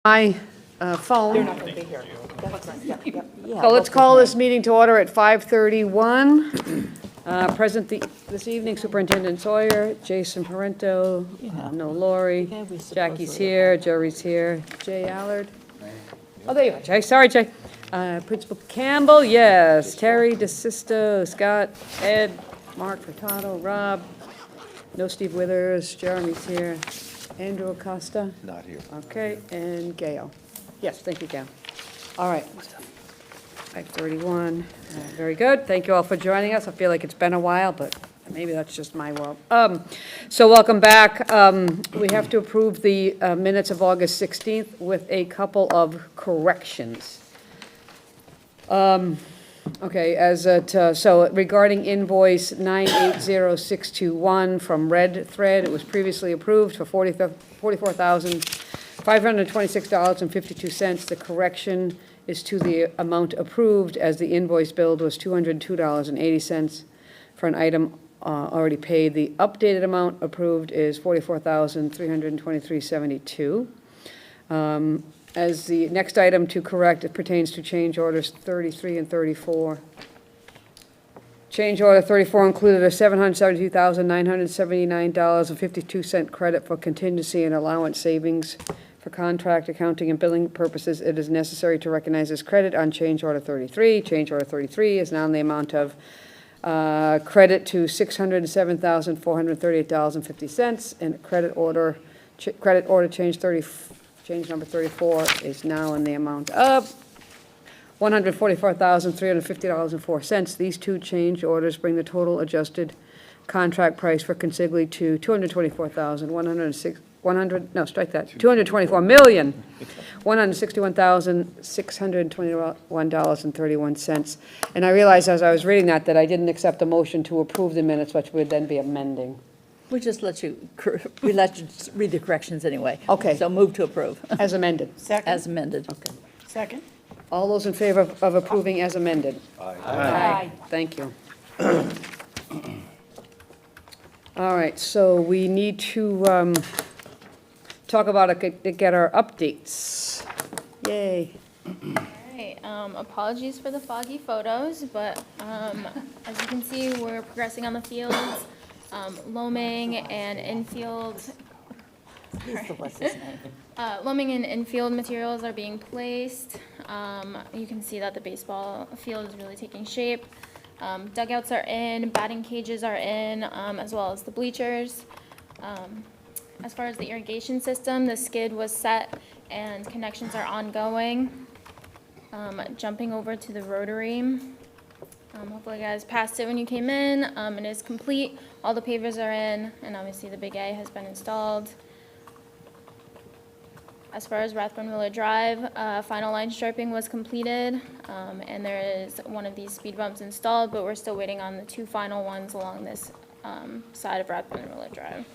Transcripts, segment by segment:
my phone. They're not going to be here. That's right. Yep, yep. Yeah, So let's that's call okay. this meeting to order at 5:31. Present this evening Superintendent Sawyer, Jason Parento, no Lori, Yeah, we supposedly Jackie's here, Jerry's here, Jay Allard. Oh, there you are, Jay, sorry, Jay. Principal Campbell, yes, Terry DeSisto, Scott, Ed, Mark Furtado, Rob, no Steve Withers, Jeremy's here, Andrew Acosta. Not here. Okay, and Gail. Yes, thank you, Gail. All right. 5:31, very good. Thank you all for joining us. I feel like it's been a while, but maybe that's just my world. So welcome back. We have to approve the minutes of August 16th with a couple of corrections. Okay, so regarding invoice 980621 from Red Thread, it was previously approved for $44,526.52. The correction is to the amount approved, as the invoice billed was $202.80 for an item already paid. The updated amount approved is $44,323.72. As the next item to correct, it pertains to change orders 33 and 34. Change order 34 included a $772,979.52 credit for contingency and allowance savings for contract accounting and billing purposes. It is necessary to recognize this credit on change order 33. Change order 33 is now in the amount of credit to $607,438.50, and credit order change number 34 is now in the amount of $144,350.04. These two change orders bring the total adjusted contract price for consigli to $224,161,621.31. And I realized as I was reading that I didn't accept a motion to approve the minutes, which would then be amending. We just let you, we let you read the corrections anyway. Okay. So move to approve, As amended. as amended. Okay. Second? All those in favor of approving as amended? Aye. Thank you. All right, so we need to talk about it, get our updates. Yay. Alright, apologies for the foggy photos, but as you can see, we're progressing on the fields. Loaming and infield, What's his name? loaming and infield materials are being placed. You can see that the baseball field is really taking shape. Dugouts are in, batting cages are in, as well as the bleachers. As far as the irrigation system, the skid was set and connections are ongoing. Jumping over to the rotary. Hopefully you guys passed it when you came in. It is complete. All the pavers are in, and obviously the Big A has been installed. As far as Rathbone Willow Drive, final line striping was completed, and there is one of these speed bumps installed, but we're still waiting on the two final ones along this side of Rathbone Willow Drive.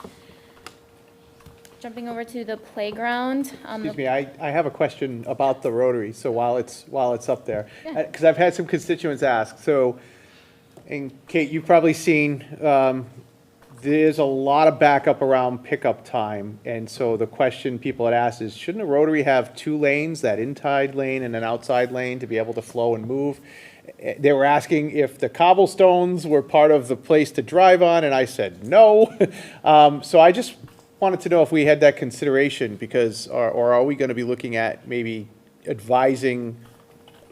Jumping over to the playground. Excuse me, I have a question about the rotary, so while it's up there. Yeah. Because I've had some constituents ask, so, and Kate, you've probably seen, there's a lot of backup around pickup time, and so the question people had asked is, shouldn't a rotary have two lanes, that inside lane and an outside lane, to be able to flow and move? They were asking if the cobblestones were part of the place to drive on, and I said no. So I just wanted to know if we had that consideration, because, or are we gonna be looking at maybe advising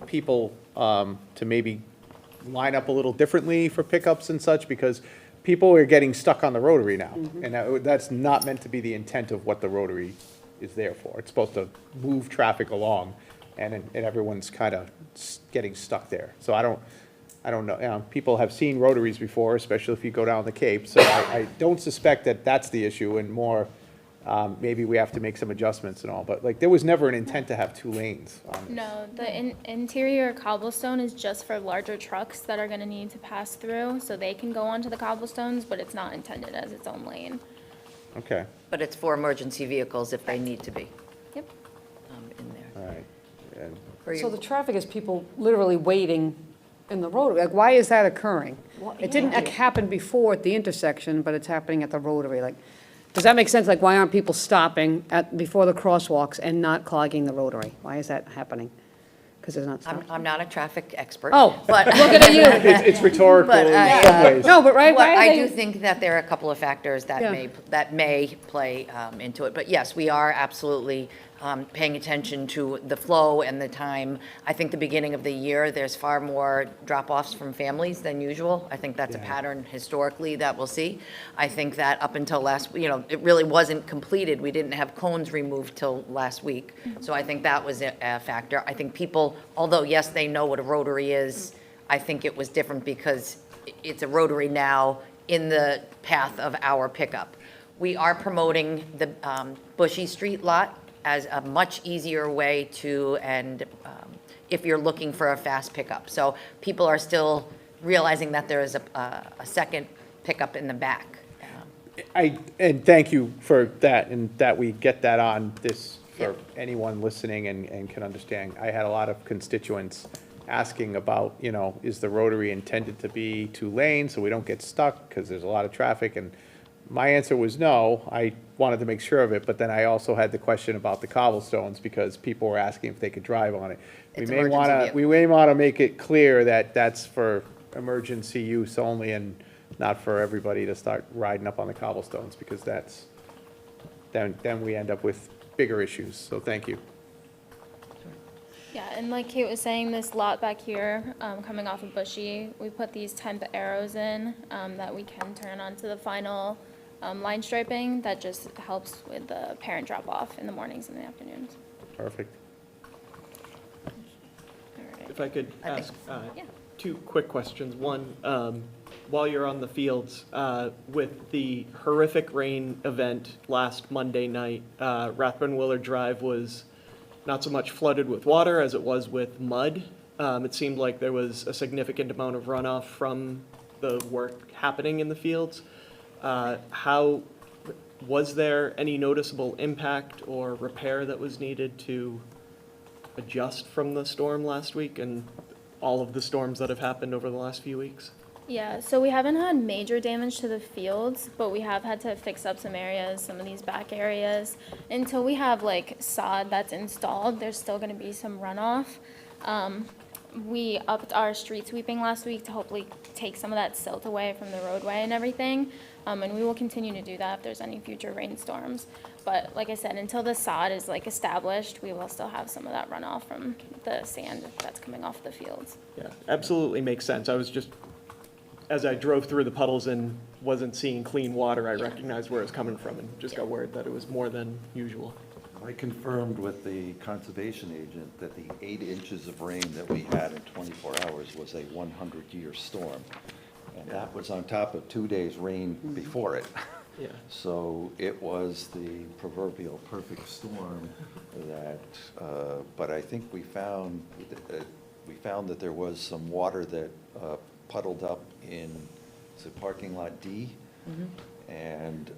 people to maybe line up a little differently for pickups and such, because people are getting stuck on the rotary now. And that's not meant to be the intent of what the rotary is there for. It's supposed to move traffic along, and everyone's kind of getting stuck there. So I don't know, people have seen rotaries before, especially if you go down the Cape, so I don't suspect that that's the issue, and more, maybe we have to make some adjustments and all, but like, there was never an intent to have two lanes on this. No, the interior cobblestone is just for larger trucks that are gonna need to pass through, so they can go onto the cobblestones, but it's not intended as its own lane. Okay, But it's for emergency vehicles if they need to be Yep. in there. all right. And For So you- the traffic is people literally waiting in the rotary. Like, why is that occurring? Well, It didn't yeah. happen before at the intersection, but it's happening at the rotary. Like, Does that make sense? Like, why aren't people stopping before the crosswalks and not clogging the rotary? Why is that happening? Because there's not I'm, stops? I'm not a traffic expert. Oh, but looking at you. It's rhetorical But, in some ways. No, but right, Well, why are I they? do think that there are a couple of factors that Yeah. may play into it. But yes, we are absolutely paying attention to the flow and the time. I think the beginning of the year, there's far more drop-offs from families than usual. I think that's a Yeah. pattern historically that we'll see. I think that up until it really wasn't completed. We didn't have cones removed till last week. So I think that was a factor. I think people, although yes, they know what a rotary is, I think it was different because it's a rotary now in the path of our pickup. We are promoting the Bushy Street lot as a much easier way to, and if you're looking for a fast pickup. So people are still realizing that there is a second pickup in the back. And thank you for that, and that we get that on this for anyone listening and can understand. I had a lot of constituents asking about, is the rotary intended to be 2 lanes so we don't get stuck because there's a lot of traffic? And my answer was no. I wanted to make sure of it, but then I also had the question about the cobblestones because people were asking if they could drive on it. It's emergency vehicle. We may want to make it clear that that's for emergency use only and not for everybody to start riding up on the cobblestones, because then we end up with bigger issues. So thank you. Yeah, and like Kate was saying, this lot back here, coming off of Bushy, we put these temp arrows in, that we can turn onto the final, line striping. That just helps with the parent drop-off in the mornings and the afternoons. Perfect. All right. If I could I think- ask Yeah. 2 quick questions. One, while you're on the fields, with the horrific rain event last Monday night, Rathbun Willard Drive was not so much flooded with water as it was with mud. It seemed like there was a significant amount of runoff from the work happening in the fields. Was there any noticeable impact or repair that was needed to adjust from the storm last week and all of the storms that have happened over the last few weeks? Yeah, so we haven't had major damage to the fields, but we have had to fix up some areas, some of these back areas. Until we have like sod that's installed, there's still gonna be some runoff. We upped our street sweeping last week to hopefully take some of that silt away from the roadway and everything. And we will continue to do that if there's any future rainstorms. But like I said, until the sod is like established, we will still have some of that runoff from the sand that's coming off the fields. Yeah, absolutely makes sense. I was just, as I drove through the puddles and wasn't seeing clean water, I recognized where it was coming from and just got worried that it was more than usual. I confirmed with the conservation agent that the 8 inches of rain that we had in 24 hours was a 100-year storm. And that was on top of 2 days' rain before it. Yeah. So it was the proverbial perfect storm that, but I think we found that there was some water that puddled up in the parking lot D. And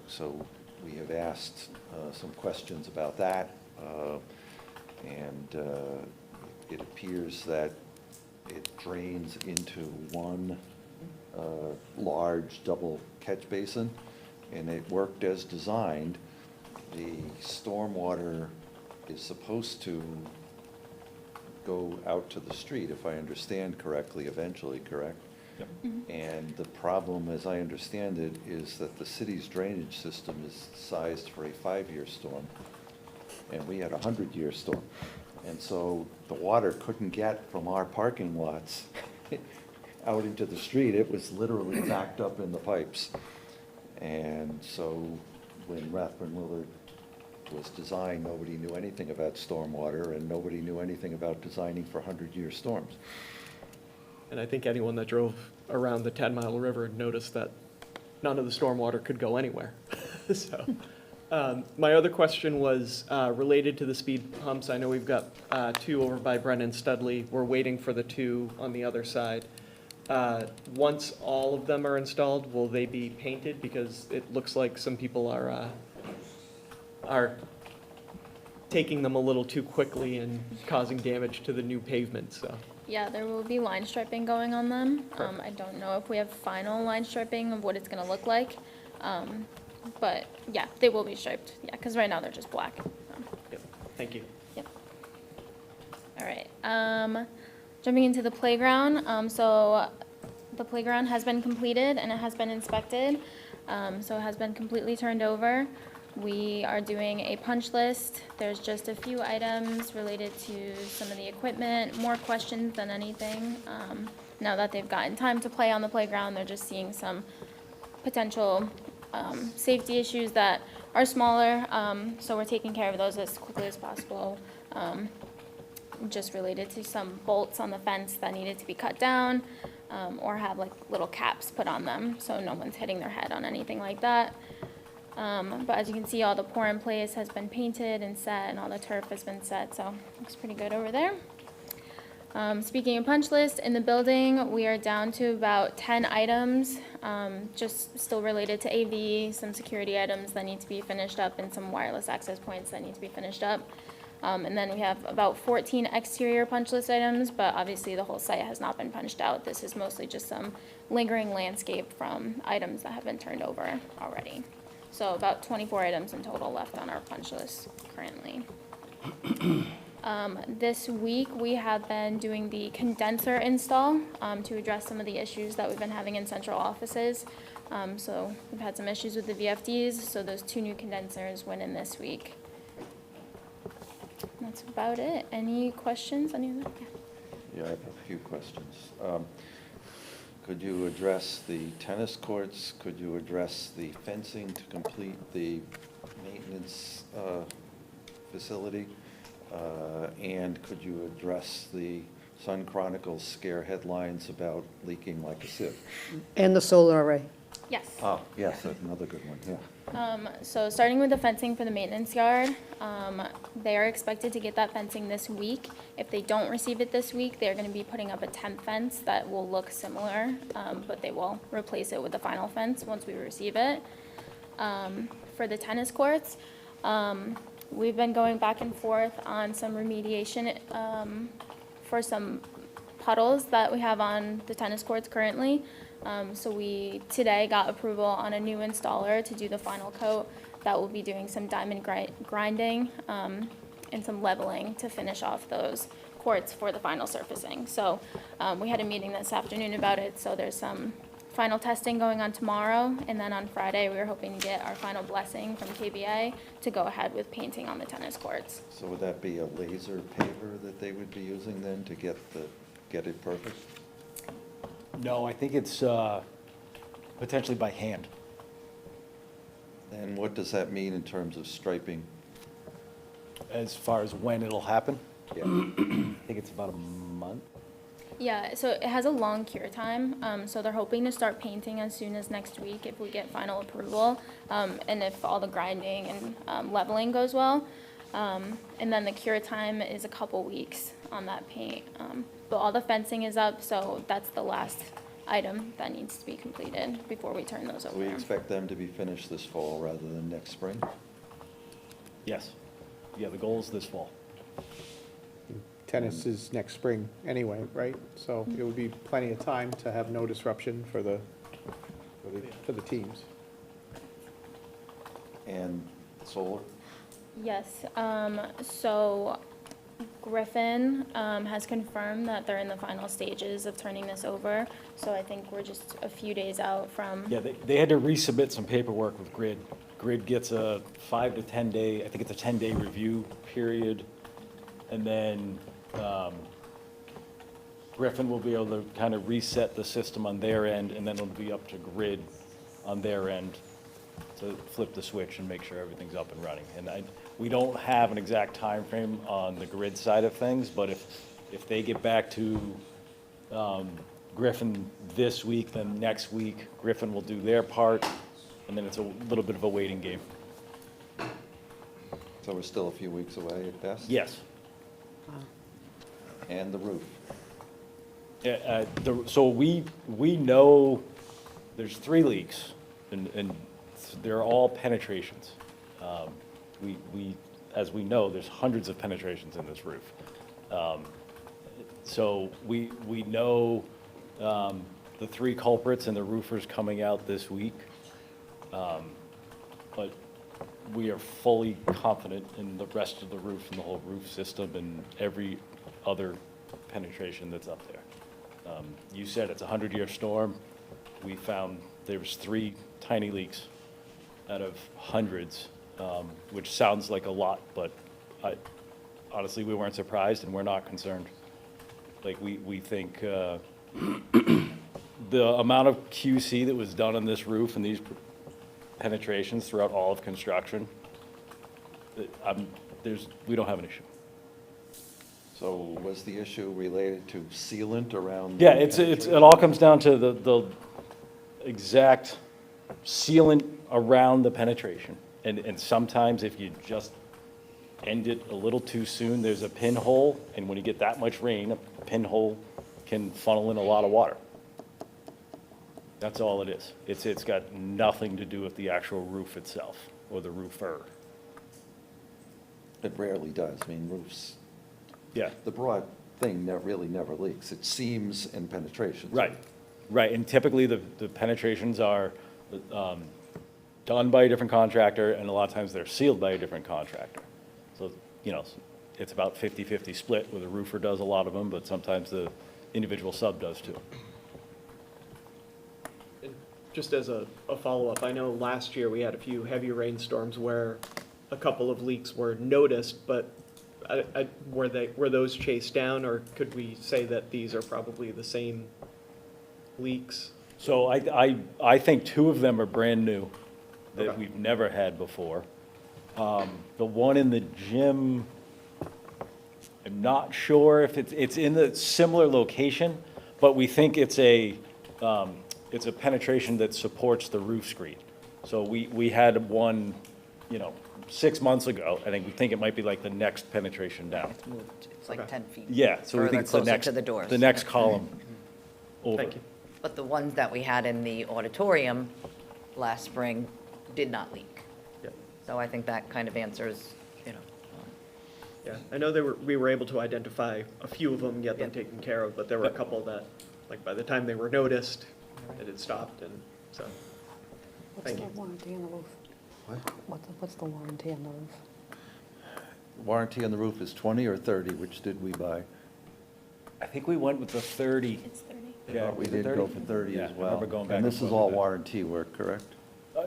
so we have asked some questions about that. And it appears that it drains into one large double catch basin, and it worked as designed. The stormwater is supposed to go out to the street, if I understand correctly, eventually, correct? Yep. And the problem, as I understand it, is that the city's drainage system is sized for a 5-year storm, and we had a 100-year storm. And so the water couldn't get from our parking lots out into the street. It was literally backed up in the pipes. And so when Rathbun Willard was designed, nobody knew anything about stormwater, and nobody knew anything about designing for 100-year storms. And I think anyone that drove around the 10 Mile River noticed that none of the stormwater could go anywhere. So, my other question was related to the speed humps. I know we've got 2 over by Brennan Studley. We're waiting for the 2 on the other side. Once all of them are installed, will they be painted? Because it looks like some people are taking them a little too quickly and causing damage to the new pavement, so. Yeah, there will be line striping going on them. I don't know if we have final line striping of what it's gonna look like. But yeah, they will be striped, yeah, because right now they're just black. So. Yep. Thank you. Yep. All right, jumping into the playground, so the playground has been completed and it has been inspected, so it has been completely turned over. We are doing a punch list. There's just a few items related to some of the equipment, more questions than anything. Now that they've gotten time to play on the playground, they're just seeing some potential safety issues that are smaller, so we're taking care of those as quickly as possible. Just related to some bolts on the fence that needed to be cut down, or have like little caps put on them, so no one's hitting their head on anything like that. But as you can see, all the pour in place has been painted and set, and all the turf has been set, so looks pretty good over there. Speaking of punch list, in the building, we are down to about 10 items, just still related to AV, some security items that need to be finished up, and some wireless access points that need to be finished up. And then we have about 14 exterior punch list items, but obviously the whole site has not been punched out. This is mostly just some lingering landscape from items that have been turned over already. So about 24 items in total left on our punch list currently. This week, we have been doing the condenser install to address some of the issues that we've been having in central offices. So we've had some issues with the VFDs, so those 2 new condensers went in this week. And that's about it. Any questions? Any of that? Yeah, I have a few questions. Could you address the tennis courts? Could you address the fencing to complete the maintenance facility? And could you address the Sun Chronicle's scare headlines about leaking like a sieve? And the solar array. Yes. Oh, yes, that's another good one, yeah. So starting with the fencing for the maintenance yard, they are expected to get that fencing this week. If they don't receive it this week, they're gonna be putting up a temp fence that will look similar, but they will replace it with the final fence once we receive it. For the tennis courts, we've been going back and forth on some remediation, for some puddles that we have on the tennis courts currently. So we today got approval on a new installer to do the final coat that will be doing some diamond grinding and some leveling to finish off those courts for the final surfacing. So we had a meeting this afternoon about it, so there's some final testing going on tomorrow, and then on Friday we were hoping to get our final blessing from KBA to go ahead with painting on the tennis courts. So would that be a laser paver that they would be using then to get it perfect? No, I think it's potentially by hand. And what does that mean in terms of striping? As far as when it'll happen, Yeah. I think it's about a month. Yeah, so it has a long cure time, so they're hoping to start painting as soon as next week if we get final approval, and if all the grinding and leveling goes well. And then the cure time is a couple weeks on that paint. But all the fencing is up, so that's the last item that needs to be completed before we turn those over. We expect them to be finished this fall rather than next spring? Yes. Yeah, the goal is this fall. Tennis is next spring anyway, right? So it would be plenty of time to have no disruption for the teams. And solar? Yes, so Griffin has confirmed that they're in the final stages of turning this over, so I think we're just a few days out from. Yeah, they had to resubmit some paperwork with Grid. Grid gets a 5 to 10 day, I think it's a 10-day review period, and then Griffin will be able to kind of reset the system on their end, and then it'll be up to Grid on their end to flip the switch and make sure everything's up and running. And we don't have an exact time frame on the Grid side of things, but if they get back to Griffin this week, then next week Griffin will do their part, and then it's a little bit of a waiting game. So we're still a few weeks away at best? Yes. And the roof? Yeah, so we know there's 3 leaks, and they're all penetrations. As we know, there's hundreds of penetrations in this roof. So we know the 3 culprits and the roofers coming out this week. but we are fully confident in the rest of the roof and the whole roof system and every other penetration that's up there. You said it's a 100-year storm. We found there was 3 tiny leaks out of hundreds, which sounds like a lot, but honestly, we weren't surprised and we're not concerned. Like, we think the amount of QC that was done on this roof and these penetrations throughout all of construction, we don't have an issue. So was the issue related to sealant around? Yeah, it all comes down to the exact sealant around the penetration. And sometimes if you just end it a little too soon, there's a pinhole, and when you get that much rain, a pinhole can funnel in a lot of water. That's all it is. It's got nothing to do with the actual roof itself or the roofer. It rarely does. I mean, roofs, Yeah, the broad thing really never leaks. It seams and penetrations. right, right. And typically the penetrations are done by a different contractor, and a lot of times they're sealed by a different contractor. So, it's about 50-50 split, where the roofer does a lot of them, but sometimes the individual sub does too. And just as a follow-up, I know last year we had a few heavy rainstorms where a couple of leaks were noticed, but were those chased down, or could we say that these are probably the same leaks? So I think 2 of them are brand new that Okay. we've never had before. The one in the gym, I'm not sure if it's in the similar location, but we think it's a penetration that supports the roof screen. So we had one, 6 months ago. I think we think it might be like the next penetration down. It's like 10 feet. Yeah, so we further, think it's the closer next, to the doors. the next column over. Thank you. But the ones that we had in the auditorium last spring did not leak. Yep. So I think that kind of answers, Yeah, I know we were able to identify a few of them, get them Yeah. taken care of, but there were a Yep. couple that, like, by the time they were noticed, it had stopped, and so, What's thank the you. warranty on the roof? What? What's the warranty on the roof? Warranty on the roof is 20 or 30, which did we buy? I think we went with the 30. It's 30. Yeah, We was it did 30? go for 30 Yeah, as I well. remember going back And and this forth is all with that. warranty work, correct?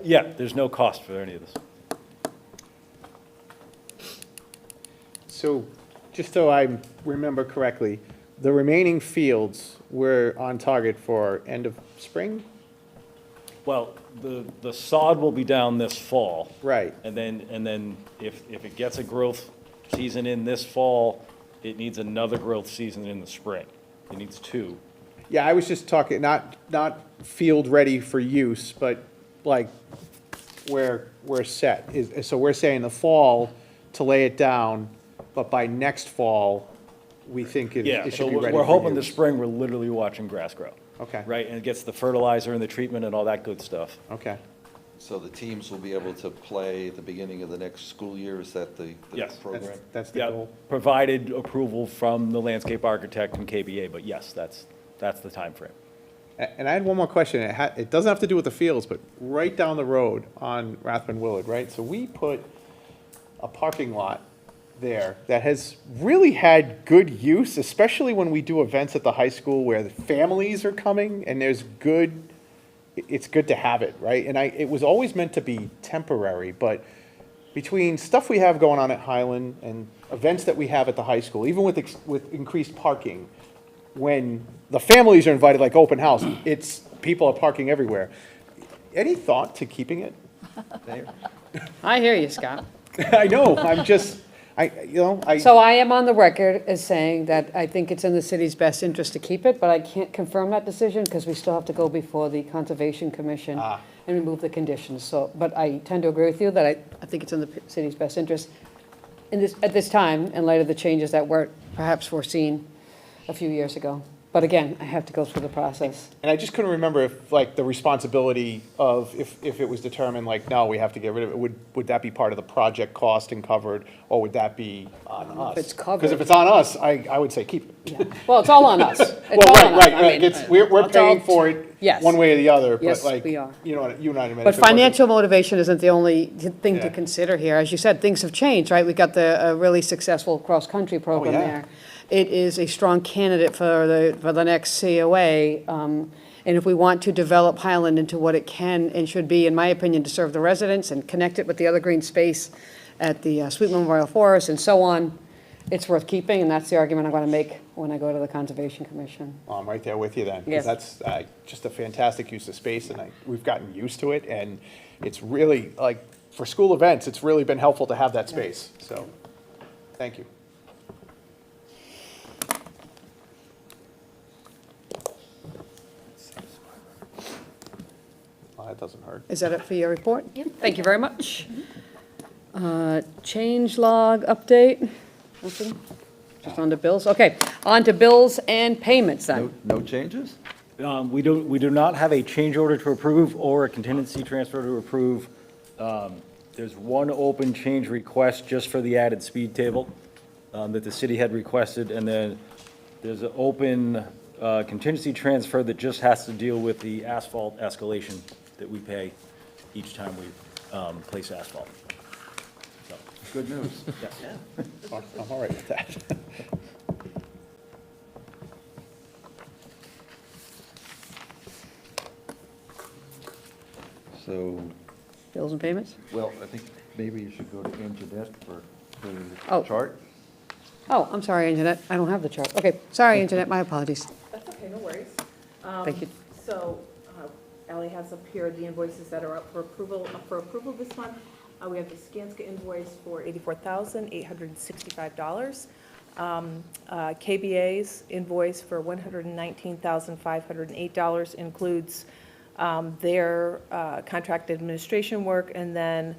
Yeah, there's no cost for any of this. So, just so I remember correctly, the remaining fields were on target for end of spring? Well, the sod will be down this fall. Right. And then if it gets a growth season in this fall, it needs another growth season in the spring. It needs 2. Yeah, I was just talking, not field ready for use, but like where we're set. So we're saying the fall to lay it down, but by next fall, we think it Yeah, it so should be ready for we're hoping use. this spring, we're literally watching grass grow. Okay. Right, and it gets the fertilizer and the treatment and all that good stuff. Okay. So the teams will be able to play at the beginning of the next school year? Is that the Yes. program? That's the Yeah, goal. provided approval from the landscape architect and KBA, but yes, that's the timeframe. And I had one more question. It doesn't have to do with the fields, but right down the road on Rathbun Willard, right? So we put a parking lot there that has really had good use, especially when we do events at the high school where the families are coming and it's good to have it, right? And it was always meant to be temporary, but between stuff we have going on at Highland and events that we have at the high school, even with increased parking, when the families are invited, like open house, people are parking everywhere. Any thought to keeping it there? I hear you, Scott. I know, So I am on the record as saying that I think it's in the city's best interest to keep it, but I can't confirm that decision because we still have to go before the Conservation Commission and remove the conditions. So, but I tend to agree with you that I think it's in the city's best interest at this time, in light of the changes that weren't perhaps foreseen a few years ago. But again, I have to go through the process. And I just couldn't remember if, like, the responsibility of, if it was determined, like, no, we have to get rid of it, would that be part of the project cost and covered, or would that be on us? it's covered. Because if it's on us, I would say keep it. Well, it's all on us. It's Well, all on us. right, I right, mean, we're it's all- paying for it, Yes. one way or the other, but Yes, like, we are. you know, you and I admitted. But financial motivation isn't the only thing to Yeah. consider here. As you said, things have changed, right? We got a really successful cross-country program yeah. there. It is a strong candidate for the next COA. And if we want to develop Highland into what it can and should be, in my opinion, to serve the residents and connect it with the other green space at the Sweet Memorial Forest and so on, it's worth keeping, and that's the argument I'm going to make when I go to the Conservation Commission. I'm right there with you then. 'Cause Yes. that's just a fantastic use of space, and we've gotten used to it, and it's really, like, for school events, it's really been helpful to have that space, so, thank you. Well, that doesn't hurt. Is that it for your report? Yep. Thank you very much. Change log update? Nothing? Just on to bills? Okay, on to bills and payments then. No changes? We do not have a change order to approve or a contingency transfer to approve. There's one open change request just for the added speed table that the city had requested, and then there's an open contingency transfer that just has to deal with the asphalt escalation that we pay each time we place asphalt. So, Good news. yes. I'm all right with that. So, Bills and payments? well, I think maybe you should go to Anjanette for Oh. the chart. Oh, I'm sorry, Anjanette, I don't have the chart. Okay, sorry, Anjanette, my apologies. That's okay, no worries. Thank you. So, Ally has up here the invoices that are up for approval this month. We have the Skanska invoice for $84,865. KBA's invoice for $119,508 includes their contract administration work, and then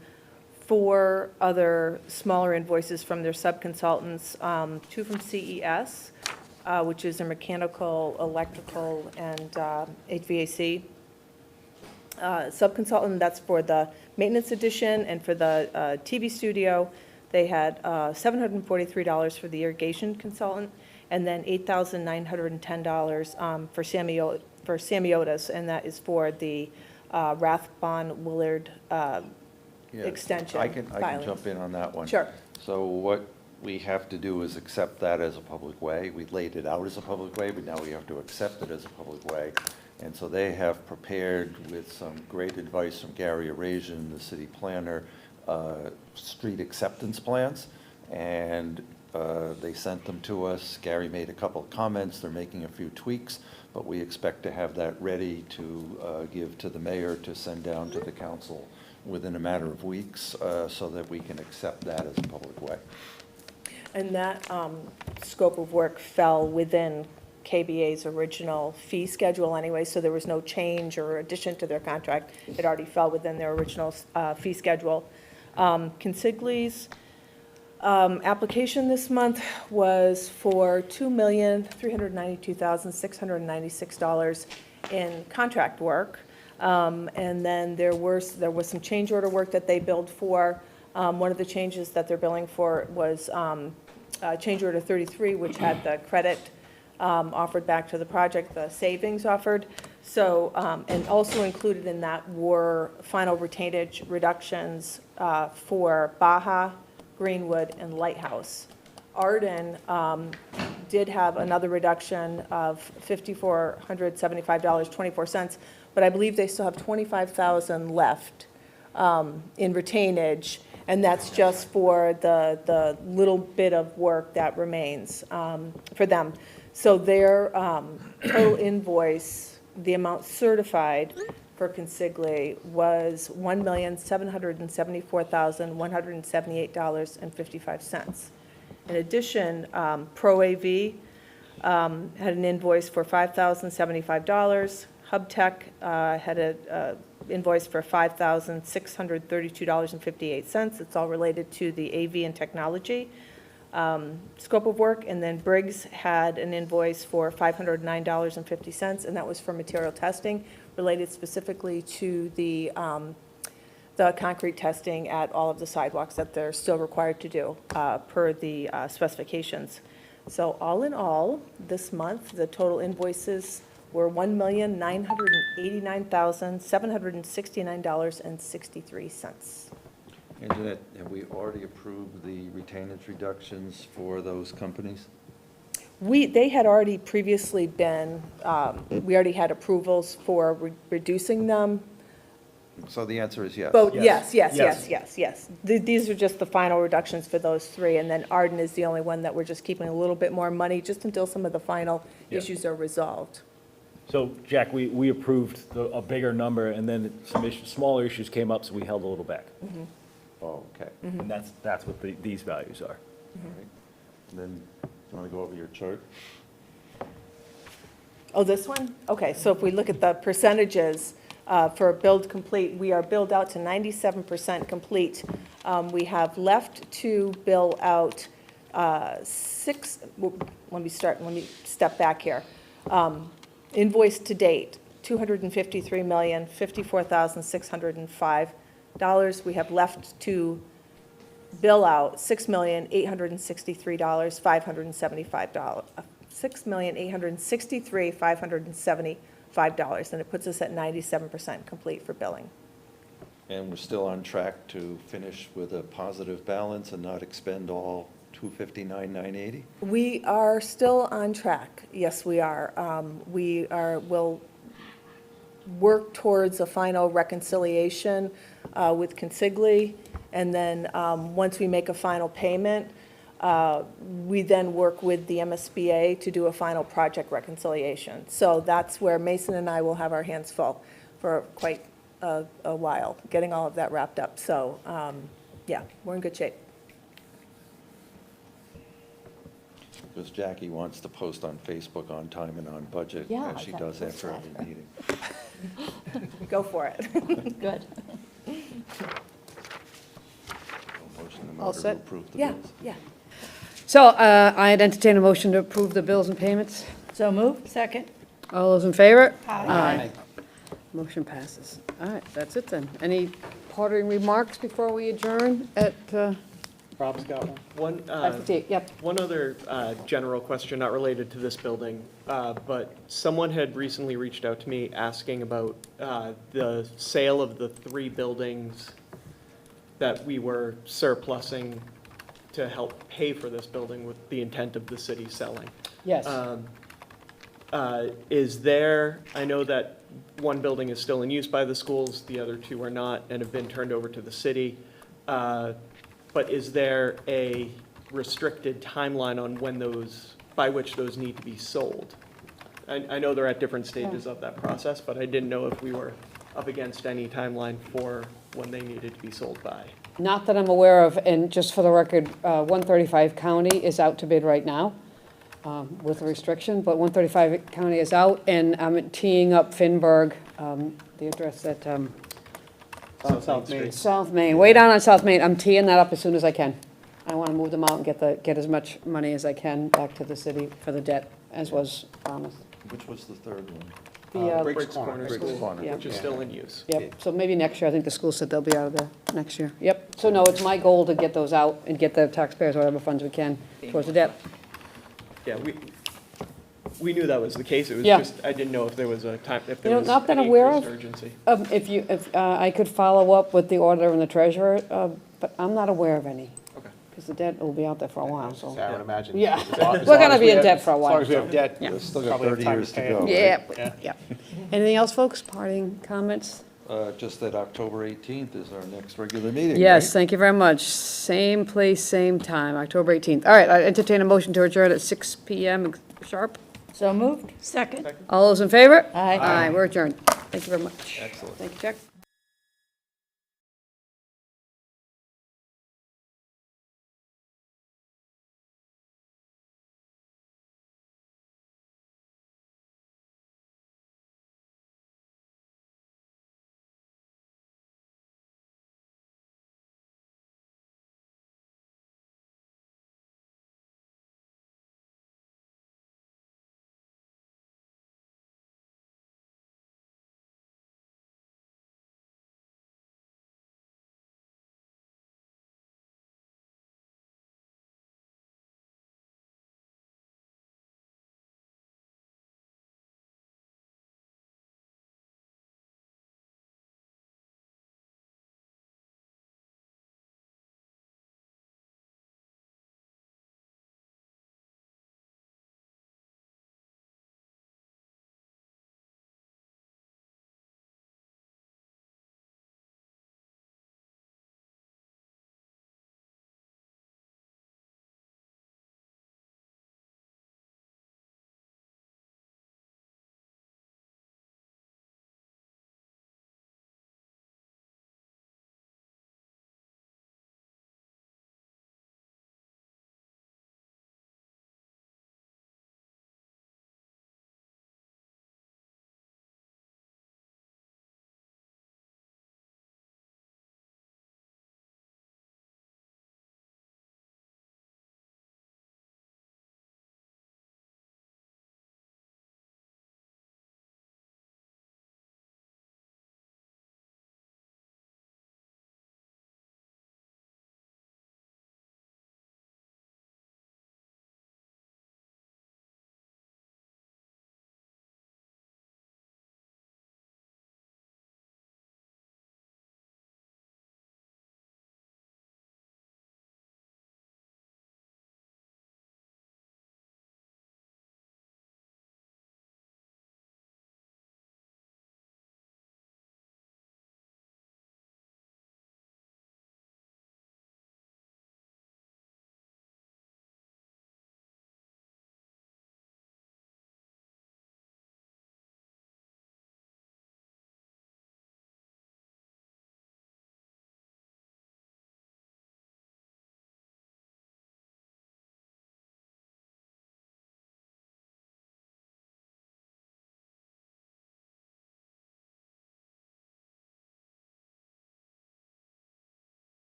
4 other smaller invoices from their subconsultants, 2 from CES, which is their mechanical, electrical, and HVAC subconsultant. That's for the maintenance addition, and for the TV studio, they had $743 for the irrigation consultant, and then $8,910 for Samiotis, and that is for the Rathbon Willard Yeah, extension I can filing. jump in on that one. Sure. So what we have to do is accept that as a public way. We laid it out as a public way, but now we have to accept it as a public way. And so they have prepared, with some great advice from Gary Arasian, the city planner, street acceptance plans. And they sent them to us. Gary made a couple of comments. They're making a few tweaks, but we expect to have that ready to give to the mayor to send down to the council within a matter of weeks, so that we can accept that as a public way. And that scope of work fell within KBA's original fee schedule anyway, so there was no change or addition to their contract. It already fell within their original fee schedule. Consigli's application this month was for $2,392,696 in contract work. And then there was some change order work that they billed for. One of the changes that they're billing for was change order 33, which had the credit offered back to the project, the savings offered. So, and also included in that were final retainage reductions for Baja, Greenwood, and Lighthouse. Arden did have another reduction of $5,475.24, but I believe they still have $25,000 left in retainage, and that's just for the little bit of work that remains for them. So their total invoice, the amount certified for Consigli was $1,774,178.55. In addition, Pro AV had an invoice for $5,075. HubTech had an invoice for $5,632.58. It's all related to the AV and technology scope of work. And then Briggs had an invoice for $509.50, and that was for material testing related specifically to the concrete testing at all of the sidewalks that they're still required to do per the specifications. So all in all, this month, the total invoices were $1,989,769.63. And Jeanette, have we already approved the retainage reductions for those companies? They had already previously been, we already had approvals for reducing them. So the answer is yes. Both, Yes. yes. These are just the final reductions for those three, and then Arden is the only one that we're just keeping a little bit more money, just until some of the final Yeah. issues are resolved. So, Jack, we approved a bigger number, and then some issues, smaller issues came up, so we held a little back. Oh, okay. And that's what these values are. All right. And then, do you want to go over your chart? Oh, this one? Okay, so if we look at the percentages for build complete, we are billed out to 97% complete. We have left to bill out let me step back here. Invoice to date, $253,054,605. We have left to bill out $6,863,575. $6,863,575, and it puts us at 97% complete for billing. And we're still on track to finish with a positive balance and not expend all 259,980? We are still on track. Yes, we are. We'll work towards a final reconciliation with Consigli, and then once we make a final payment, we then work with the MSBA to do a final project reconciliation. So that's where Mason and I will have our hands full for quite a while, getting all of that wrapped up. So, yeah, we're in good shape. Because Jackie wants to post on Facebook on time and on budget, Yeah, as she that- does that's after that. every meeting. Go for it. Good. Motion in All order to set? approve the Yeah, bills. yeah. So I'd entertain a motion to approve the bills and payments. So moved. Second. All those in favor? Aye. Motion passes. All right, that's it then. Any parting remarks before we adjourn at Rob's got one. 5:58? Yep. One other general question, not related to this building, but someone had recently reached out to me asking about the sale of the 3 buildings that we were surplusing to help pay for this building with the intent of the city selling. Yes. Is there, I know that one building is still in use by the schools, the other 2 are not and have been turned over to the city. But is there a restricted timeline on when by which those need to be sold? I know they're at different stages of that process, but I didn't know if we were up against any timeline for when they needed to be sold by. Not that I'm aware of, and just for the record, 135 County is out to bid right now with a restriction, but 135 County is out, and I'm teeing up Finberg, the address at South Main. South Main, way down on South Main. I'm teeing that up as soon as I can. I want to move them out and get as much money as I can back to the city for the debt, as was promised. Which was the third one? The, Briggs Corner Briggs School, Corner. Yeah. which is still in use. Yep, so maybe next year. I think the school said they'll be out of there next year. Yep, so no, it's my goal to get those out and get the taxpayers whatever funds we can towards the debt. Yeah, we knew that was the case. It was Yeah. just, I didn't know if there was a time, if You there know, was not that I'm any aware of. increased urgency. If I could follow up with the auditor and the treasurer, but I'm not aware of any, Okay. because the debt will be out there for a while, so. I would imagine. Yeah. As long- as We're long gonna as be we in have- debt for a while, As long as we so, have debt, yeah. we'll Still got probably have 30 time years to pay it. go. Yeah, yeah. Anything else, folks? Parting comments? Just that October 18th is our next regular meeting, Yes, right? thank you very much. Same place, same time, October 18th. All right, I entertain a motion to adjourn at 6 PM sharp. So moved. Second. All those in favor? Aye. Aye, we're adjourned. Thank you very much. Excellent. Thank you, Jack.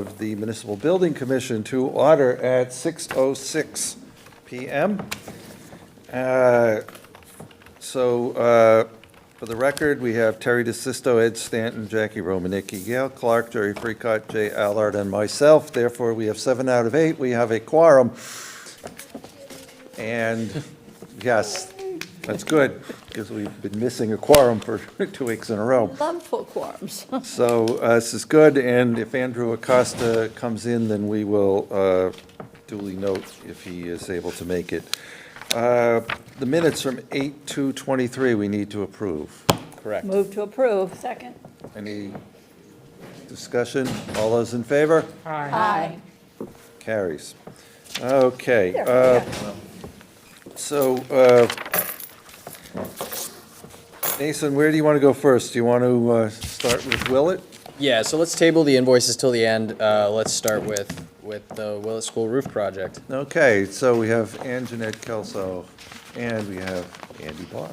of the Municipal Building Commission to order at 6:06 PM. For the record, we have Terry DeSisto, Ed Stanton, Jackie Romanicki, Gail Clark, Jerry Freecott, Jay Allard, and myself. Therefore, we have 7 out of 8. We have a quorum. And yes, that's good, because we've been missing a quorum for 2 weeks in a row. Love full quorums. So this is good, and if Andrew Acosta comes in, then we will duly note if he is able to make it. The minutes from 8/2/23 we need to approve. Correct. Move to approve. Second. Any discussion? All those in favor? Aye. Carries. Okay. So, Mason, where do you want to go first? Do you want to start with Willett? Yeah, so let's table the invoices till the end. Let's start with the Willett School roof project. Okay, so we have Ann Jeanette Kelso, and we have Andy Barr,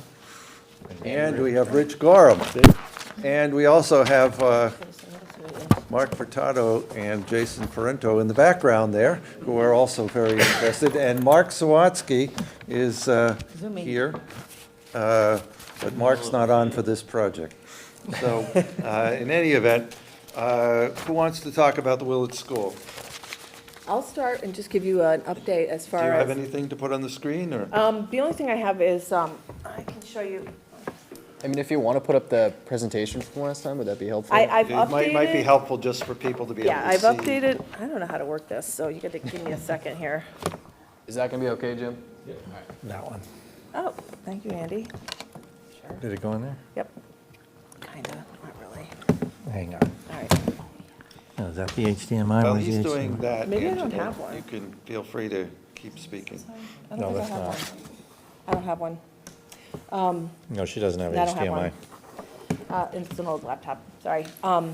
and we have Rich Gorham, and we also have Mark Furtado and Jason Parento in the background there, who are also very interested, and Mark Sawatsky is here, but Mark's not on for this project. So, in any event, who wants to talk about the Willett School? I'll start and just give you an update as Do far you have as, anything to put on the screen, or? the only thing I have is, I can show you, I mean, if you want to put up the presentation from last time, would that be helpful? I've It might be updated. helpful just for people to be able to see. Yeah, I've updated, I don't know how to work this, so you got to give me a second here. Is that going to be okay, Jim? That one. Oh, thank you, Andy. Sure, Did it go in there? yep. Kinda, not really. Hang on. All right. Oh, is that the HDMI? While Where's the he's HDMI? doing that, Maybe I don't Angela, have one. you can feel free to keep speaking. I No, don't think that's I have not. one. I don't have one. No, she doesn't have I don't have HDMI. one. It's an old laptop, sorry. I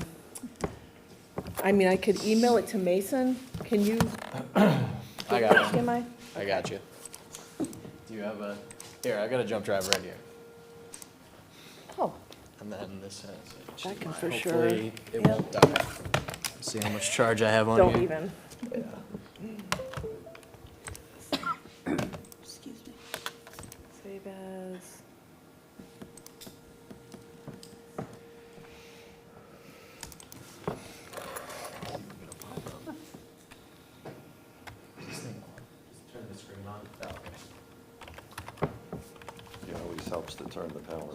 mean, I could email it to Mason. Can you? I got it. HDMI? I got you. Do you have a, here, I got a jump drive right here. Oh, And then this has a that can for HDMI. sure. Hopefully it yeah. won't die. See how much charge I have on here? Don't even. Excuse me. Save as. Turn the screen on. Oh, okay. It always helps to turn the power on.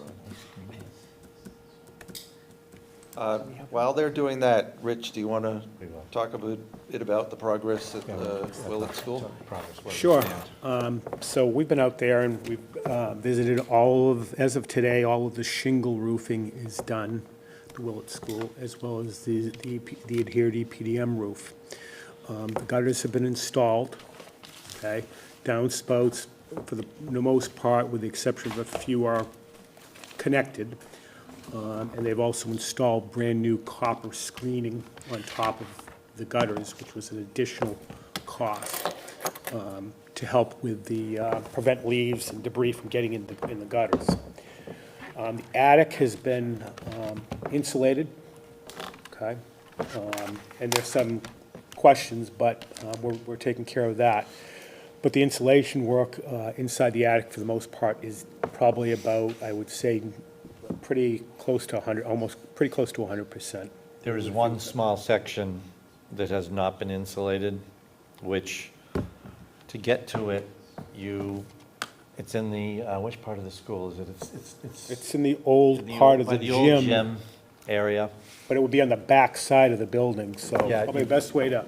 While they're doing that, Rich, do you want to talk a bit about the progress at the Willett School? Sure. So we've been out there and we've visited as of today, all of the shingle roofing is done, the Willett School, as well as the adhered EPDM roof. The gutters have been installed, okay? Downspouts, for the most part, with the exception of a few, are connected. And they've also installed brand-new copper screening on top of the gutters, which was an additional cost to help with prevent leaves and debris from getting in the gutters. The attic has been insulated, okay? And there's some questions, but we're taking care of that. But the insulation work inside the attic, for the most part, is probably about, I would say, pretty close to 100%. There is one small section that has not been insulated, which, to get to it, it's in the, which part of the school is it? It's in the old part of the by the old gym, gym area. but it would be on the back side of the building, so Yeah, probably the best way to,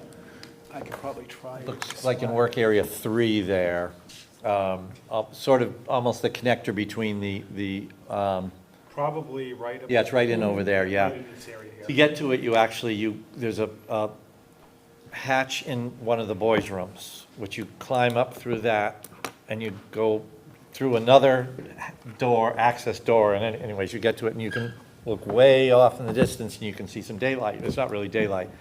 I could probably try. Looks like in work area 3 there, sort of almost the connector between the Probably right up. yeah, it's right in over there, yeah. right in this area here. To get to it, there's a hatch in one of the boys' rooms, which you climb up through that, and you go through another door, access door, and anyways, you get to it, and you can look way off in the distance, and you can see some daylight. It's not really daylight.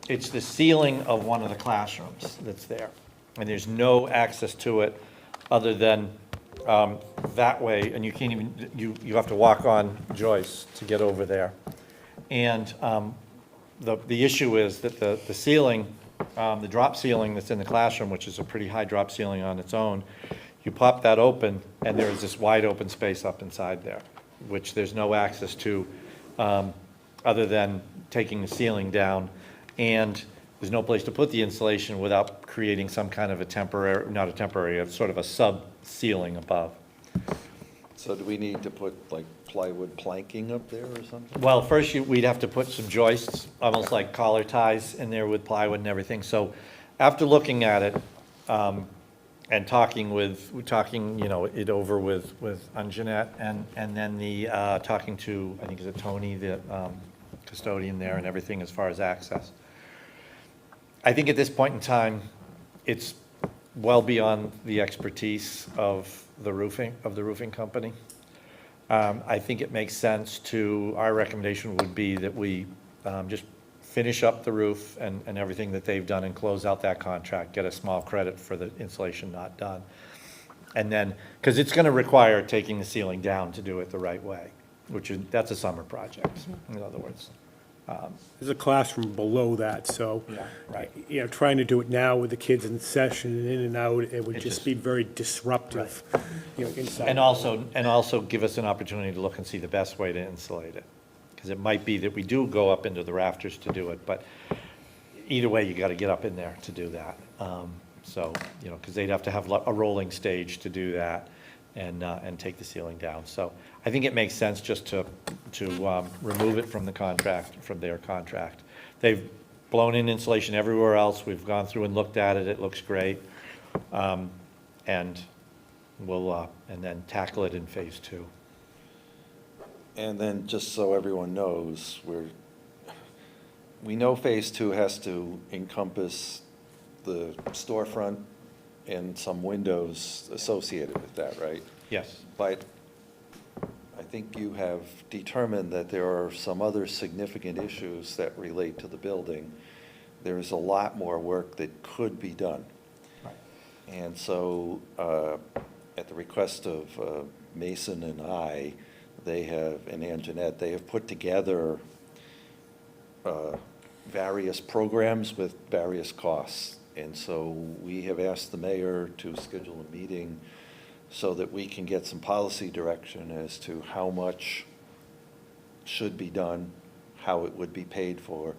It's the ceiling of one of the classrooms that's there, and there's no access to it other than that way, and you can't even, you have to walk on joists to get over there. And the issue is that the ceiling, the drop ceiling that's in the classroom, which is a pretty high drop ceiling on its own, you pop that open, and there's this wide open space up inside there, which there's no access to, other than taking the ceiling down, and there's no place to put the insulation without creating some kind of a temporary, not a temporary, sort of a sub-ceiling above. So do we need to put like plywood planking up there or something? Well, first we'd have to put some joists, almost like collar ties in there with plywood and everything. So after looking at it, and talking, it over with Anjanette, and then talking to, I think is it Tony, the custodian there and everything as far as access. I think at this point in time, it's well beyond the expertise of the roofing company. I think it makes sense our recommendation would be that we just finish up the roof and everything that they've done and close out that contract, get a small credit for the insulation not done. And then, because it's going to require taking the ceiling down to do it the right way, that's a summer project, in other words. There's a classroom below that, so, Yeah, right. Trying to do it now with the kids in session and in and out, it would It just just- be very disruptive, inside. And also give us an opportunity to look and see the best way to insulate it. Because it might be that we do go up into the rafters to do it, but either way, you got to get up in there to do that. So, because they'd have to have a rolling stage to do that and take the ceiling down. So I think it makes sense just to remove it from their contract. They've blown in insulation everywhere else. We've gone through and looked at it. It looks great. And we'll, and then tackle it in phase 2. And then, just so everyone knows, we know phase 2 has to encompass the storefront and some windows associated with that, right? Yes. But I think you have determined that there are some other significant issues that relate to the building. There's a lot more work that could be done. Right. And so, at the request of Mason and I, and Anjanette, they have put together various programs with various costs. And so we have asked the mayor to schedule a meeting so that we can get some policy direction as to how much should be done, how it would be paid for.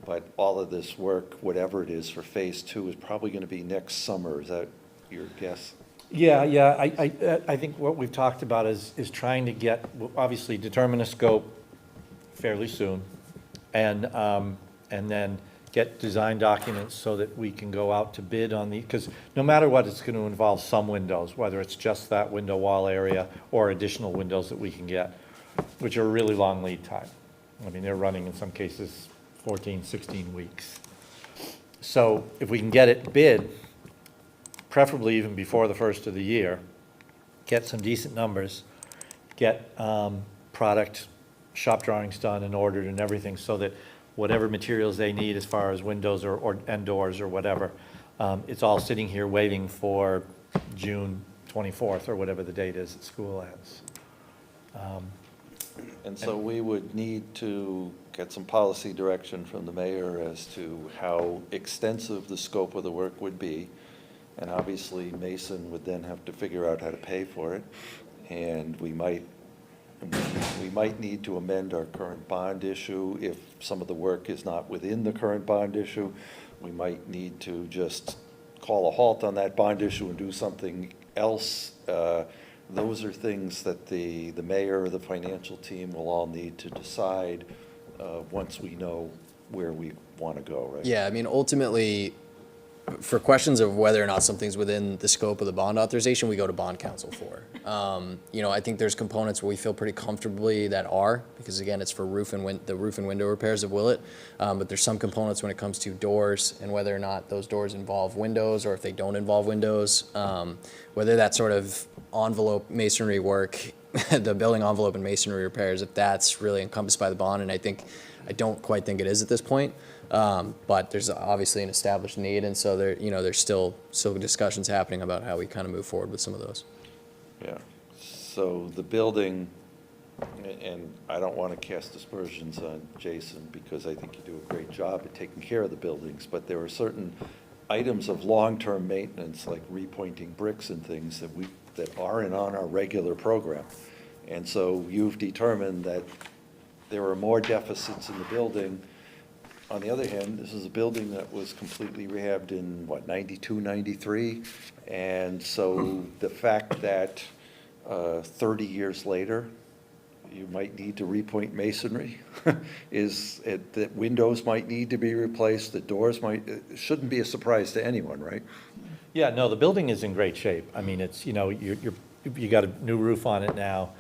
But all of this work, whatever it is for phase 2, is probably going to be next summer. Is that your guess? Yeah, I think what we've talked about is trying to obviously determine a scope fairly soon, and then get design documents so that we can go out to bid on because no matter what, it's going to involve some windows, whether it's just that window wall area or additional windows that we can get, which are a really long lead time. I mean, they're running in some cases 14, 16 weeks. So if we can get it bid, preferably even before the first of the year, get some decent numbers, get product, shop drawings done and ordered and everything, so that whatever materials they need as far as windows and doors or whatever, it's all sitting here waiting for June 24th or whatever the date is that school ends. And so we would need to get some policy direction from the mayor as to how extensive the scope of the work would be. And obviously, Mason would then have to figure out how to pay for it. And we might need to amend our current bond issue. If some of the work is not within the current bond issue, we might need to just call a halt on that bond issue and do something else. Those are things that the mayor or the financial team will all need to decide once we know where we want to go, right? Yeah, I mean, ultimately, for questions of whether or not something's within the scope of the bond authorization, we go to bond counsel for. I think there's components where we feel pretty comfortably that are, because again, it's for the roof and window repairs of Willett. But there's some components when it comes to doors and whether or not those doors involve windows or if they don't involve windows. Whether that sort of envelope masonry work, the building envelope and masonry repairs, if that's really encompassed by the bond, and I don't quite think it is at this point. But there's obviously an established need, and so there's still discussions happening about how we kind of move forward with some of those. Yeah. So the building and I don't want to cast aspersions on Jason, because I think you do a great job at taking care of the buildings, but there are certain items of long-term maintenance, like repointing bricks and things that aren't on our regular program. And so you've determined that there are more deficits in the building. On the other hand, this is a building that was completely rehabbed in, what, 92, 93? And so the fact that 30 years later, you might need to repoint masonry, that windows might need to be replaced, the doors it shouldn't be a surprise to anyone, right? Yeah, no, the building is in great shape. I mean, it's, you got a new roof on it now.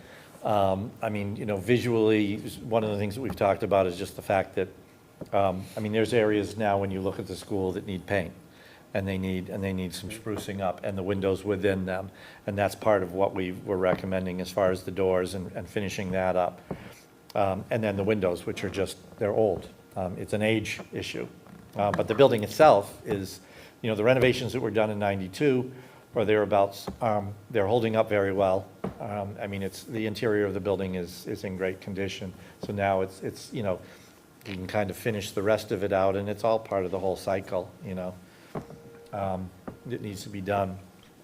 I mean, visually, one of the things that we've talked about is just the fact that, I mean, there's areas now when you look at the school that need paint, and they need some sprucing up, and the windows within them. And that's part of what we were recommending as far as the doors and finishing that up. And then the windows, which are just, they're old. It's an age issue. But the building itself is, the renovations that were done in 92 or thereabouts, they're holding up very well. I mean, the interior of the building is in great condition. So now it's you can kind of finish the rest of it out, and it's all part of the whole cycle, It needs to be done.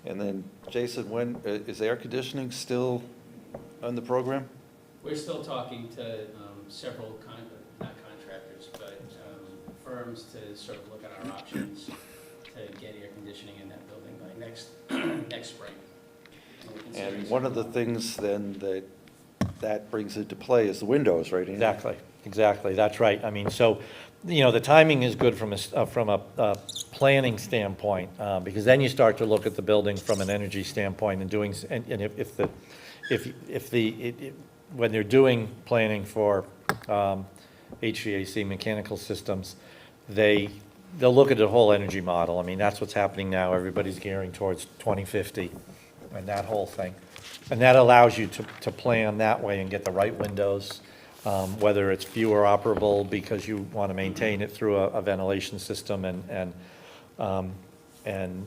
And then, Jason, when, is air conditioning still on the program? We're still talking to several, not contractors, but firms to sort of look at our options to get air conditioning in that building by next spring. And one of the things then that brings into play is the windows, right, Andy? Exactly, that's right. I mean, so, the timing is good from a planning standpoint, because then you start to look at the building from an energy standpoint and when they're doing planning for HVAC mechanical systems, they'll look at the whole energy model. I mean, that's what's happening now. Everybody's gearing towards 2050 and that whole thing. And that allows you to plan that way and get the right windows, whether it's viewer operable because you want to maintain it through a ventilation system and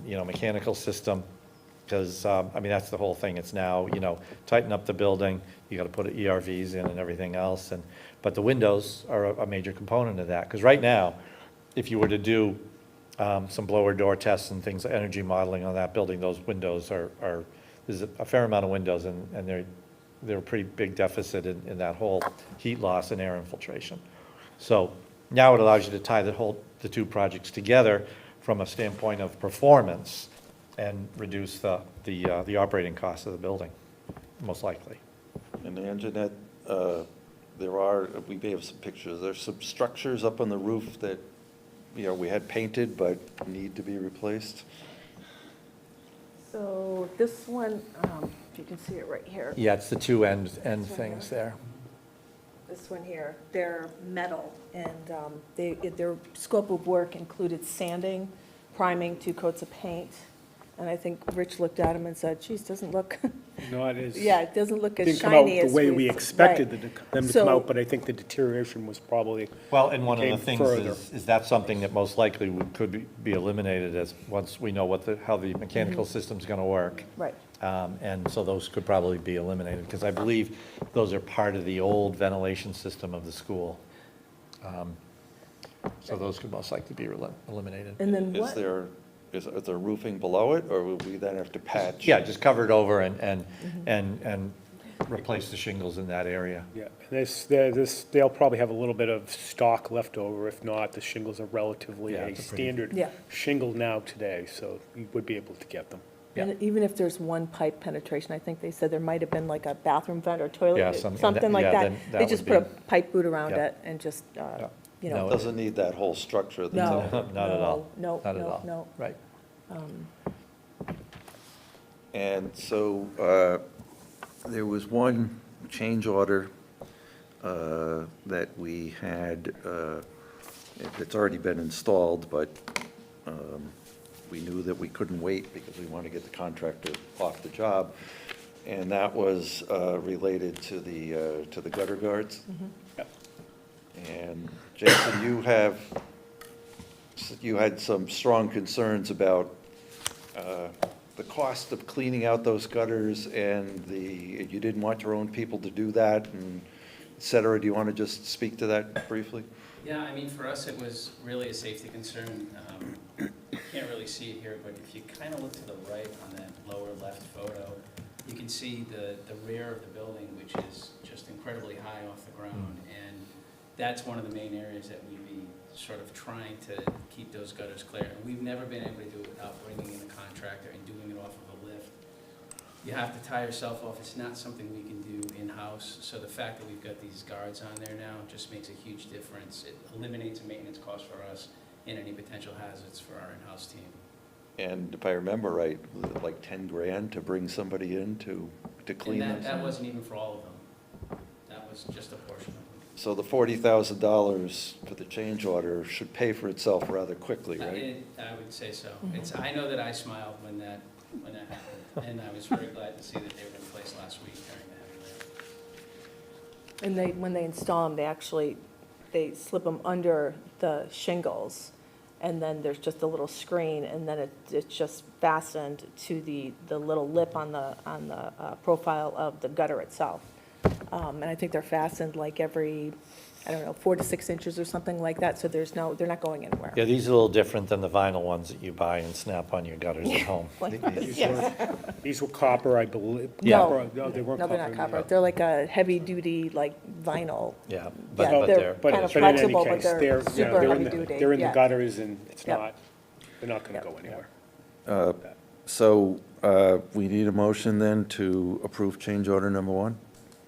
mechanical system. Because, I mean, that's the whole thing. It's now, tighten up the building, you got to put ERVs in and everything else. But the windows are a major component of that. Because right now, if you were to do some blower door tests and things, energy modeling on that building, those windows there's a fair amount of windows, and they're a pretty big deficit in that whole heat loss and air infiltration. So now it allows you to tie the two projects together from a standpoint of performance and reduce the operating costs of the building, most likely. And Anjanette, we may have some pictures, there's some structures up on the roof that, we had painted but need to be replaced. So this one, if you can see it right here. Yeah, it's the two end things there. This one here, they're metal, and their scope of work included sanding, priming, 2 coats of paint. And I think Rich looked at them and said, geez, doesn't look, Not as. yeah, it doesn't look as Didn't come out shiny as the way we expected right. them to come out, but I think the deterioration was probably. Well, and one of the came things further. is that's something that most likely could be eliminated as, once we know how the mechanical system's gonna work. Right. And so those could probably be eliminated, because I believe those are part of the old ventilation system of the school. So those could most likely be eliminated. And then Is what? is there roofing below it, or would we then have to patch? Yeah, just cover it over and replace the shingles in that area. Yeah, they'll probably have a little bit of stock left over. If not, the shingles are relatively Yeah, a it's a pretty- standard Yeah. shingle now today, so you would be able to get them. And even if there's one pipe penetration, I think they said there might have been like a bathroom vent or toilet, Yeah, something like yeah, that. then that They just would put a be- pipe boot around Yeah. it and just, No. It doesn't need that whole structure that's No. up there. Not at all. No, Not at no, all. no. Right. And so there was one change order that we had, it's already been installed, but we knew that we couldn't wait because we wanted to get the contractor off the job. And that was related to the gutter guards. And Jason, you had some strong concerns about the the cost of cleaning out those gutters and you didn't want your own people to do that and et cetera. Do you want to just speak to that briefly? Yeah, I mean, for us, it was really a safety concern. You can't really see it here, but if you kind of look to the right on that lower left photo, you can see the rear of the building, which is just incredibly high off the ground. And that's one of the main areas that we'd be sort of trying to keep those gutters clear. And we've never been able to do it without bringing in a contractor and doing it off of a lift. You have to tie yourself off. It's not something we can do in-house. So the fact that we've got these guards on there now just makes a huge difference. It eliminates a maintenance cost for us and any potential hazards for our in-house team. And if I remember right, was it like 10 grand to bring somebody in to clean And those? that wasn't even for all of them. That was just a portion of them. So the $40,000 for the change order should pay for itself rather quickly, right? I would say so. I know that I smiled when that happened, and I was very glad to see that they were in place last week during the heavy rain. And when they install them, they slip them under the shingles, and then there's just a little screen, and then it's just fastened to the little lip on the profile of the gutter itself. And I think they're fastened like every, 4 to 6 inches or something like that, so they're not going anywhere. Yeah, these are a little different than the vinyl ones that you buy and snap on your gutters at home. These were copper, I believe. Yeah. Copper. No, they weren't No, copper. they're not copper. They're like a heavy-duty, like vinyl. Yeah, Yeah, but they're, But kind of in any flexible, but case, they're you know, super they're in the- heavy-duty. They're in the Yeah. gutters, and it's Yep. they're not gonna Yep. go anywhere. So we need a motion then to approve change order number 1?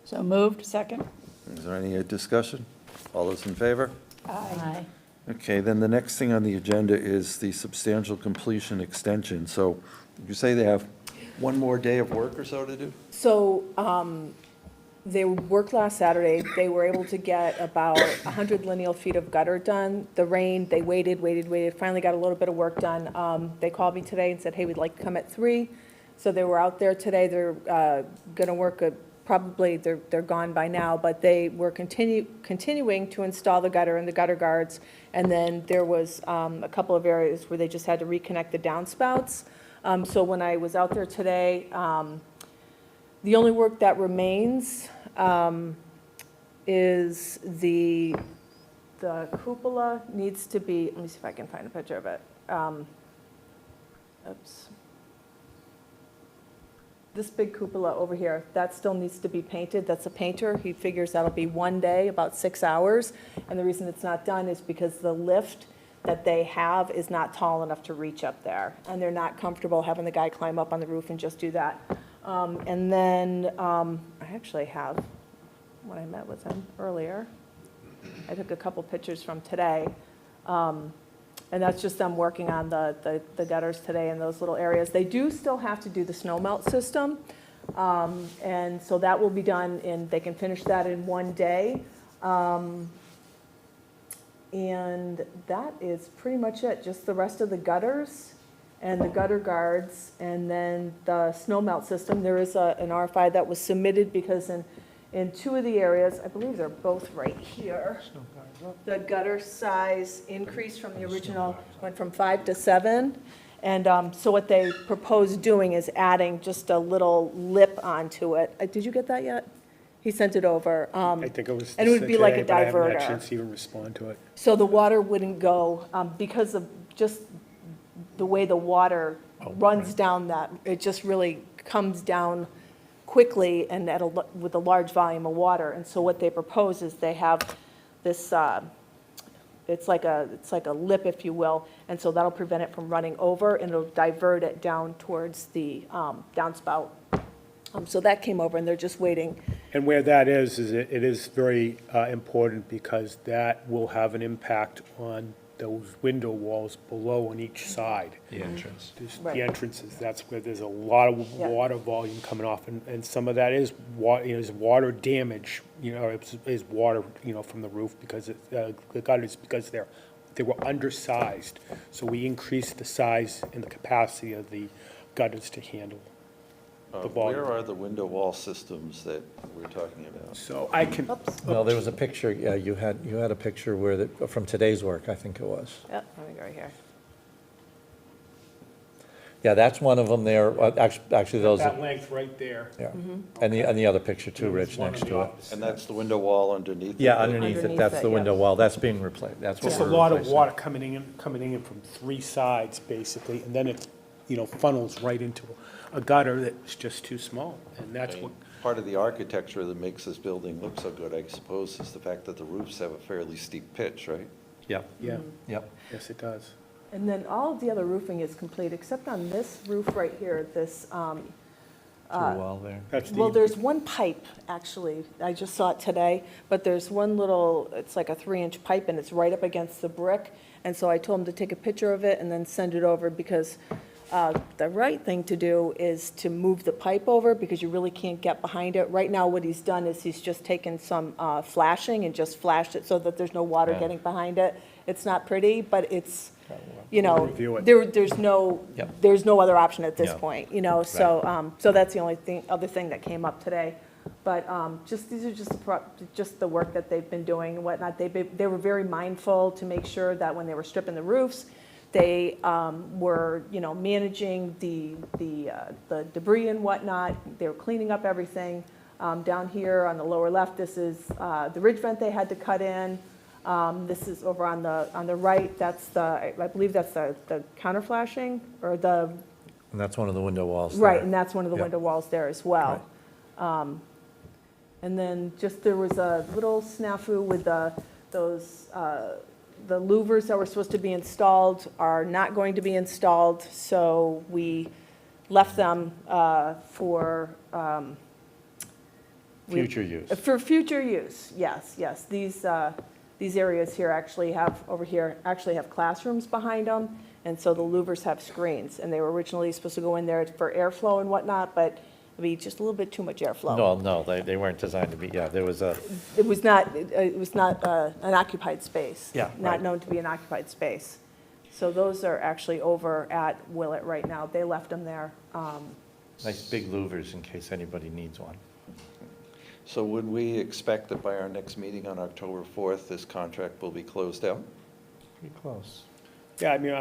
So moved, second? Is there any discussion? All those in favor? Aye. Okay, then the next thing on the agenda is the substantial completion extension. So you say they have one more day of work or so to do? So, they worked last Saturday. They were able to get about 100 lineal feet of gutter done. The rain, they waited, finally got a little bit of work done. They called me today and said, hey, we'd like to come at 3. So they were out there today. They're gonna work probably, they're gone by now, but they were continuing to install the gutter and the gutter guards. And then there was a couple of areas where they just had to reconnect the downspouts. So when I was out there today, the only work that remains is the cupola needs to be, let me see if I can find a picture of it. Oops. This big cupola over here, that still needs to be painted. That's a painter. He figures that'll be one day, about 6 hours. And the reason it's not done is because the lift that they have is not tall enough to reach up there. And they're not comfortable having the guy climb up on the roof and just do that. And then I actually have, when I met with him earlier, I took a couple pictures from today. And that's just them working on the gutters today in those little areas. They do still have to do the snow melt system. And so that will be done they can finish that in one day. And that is pretty much it, just the rest of the gutters and the gutter guards, and then the snow melt system. There is an RFI that was submitted because in 2 of the areas, I believe they're both right here, the gutter size increased from the original, went from 5 to 7. And so what they propose doing is adding just a little lip onto it. Did you get that yet? He sent it over. I think it was And it would be like a today, but I haven't had a diverter. chance to even respond to it. So the water wouldn't go, because of just the way the water runs down that, it just really comes down quickly and with a large volume of water. And so what they propose is they have this, it's like a lip, if you will, and so that'll prevent it from running over, and it'll divert it down towards the downspout. So that came over, and they're just waiting. And where that is it is very important because that will have an impact on those window walls below on each side. The entrance. Right. The entrances, that's where there's a lot of Yeah. water volume coming off, and some of that is water damage, is water, from the roof because the gutters, because they were undersized. So we increased the size and the capacity of the gutters to handle the volume. Where are the window wall systems that we're talking about? So I can, Well, there was a picture, yeah, you had a picture from today's work, I think it was. Yep, let me go right here. Yeah, that's one of them there, actually those, That length right there. yeah. And the other picture too, There was Rich, one next on the to it. opposite. And that's the window wall underneath? Yeah, it? underneath it, Underneath that's it, the yeah. window wall, that's being replaced, that's what Just a we're lot of replacing. water coming in from three sides, basically, and then it, funnels right into a gutter that's just too small, and that's what, Part of the architecture that makes this building look so good, I suppose, is the fact that the roofs have a fairly steep pitch, right? Yep, yeah, yep. yes, it does. And then all of the other roofing is complete, except on this roof right here, this, Through a wall there. That's well, the, there's one pipe, actually, I just saw it today, but there's one little, it's like a 3-inch pipe, and it's right up against the brick, and so I told him to take a picture of it and then send it over, because the right thing to do is to move the pipe over, because you really can't get behind it. Right now, what he's done is he's just taken some flashing and just flashed it so that there's no water Yeah. getting behind it. It's not pretty, but it's, We'll review it. there's no, Yep. there's no other option at this Yeah. point, so that's the only other thing that came up today. But these are just the work that they've been doing and whatnot. They were very mindful to make sure that when they were stripping the roofs, they were, managing the debris and whatnot. They were cleaning up everything. Down here on the lower left, this is the ridge vent they had to cut in. This is over on the right, that's I believe that's the counter flashing, or the, And that's one of the window walls there. right, and that's one of the Yeah. window walls there as well. And then there was a little snafu with the louvers that were supposed to be installed are not going to be installed, so we left them for. Future use. For future use, yes. These areas here actually have classrooms behind them, and so the louvers have screens, and they were originally supposed to go in there for airflow and whatnot, but it'd be just a little bit too much airflow. No, they weren't designed to be, yeah, there was a, It was not an occupied space. Yeah, Not right. known to be an occupied space. So those are actually over at Willett right now. They left them there. nice big louvers in case anybody needs one. So would we expect that by our next meeting on October 4th, this contract will be closed out? Pretty close. Yeah, I mean,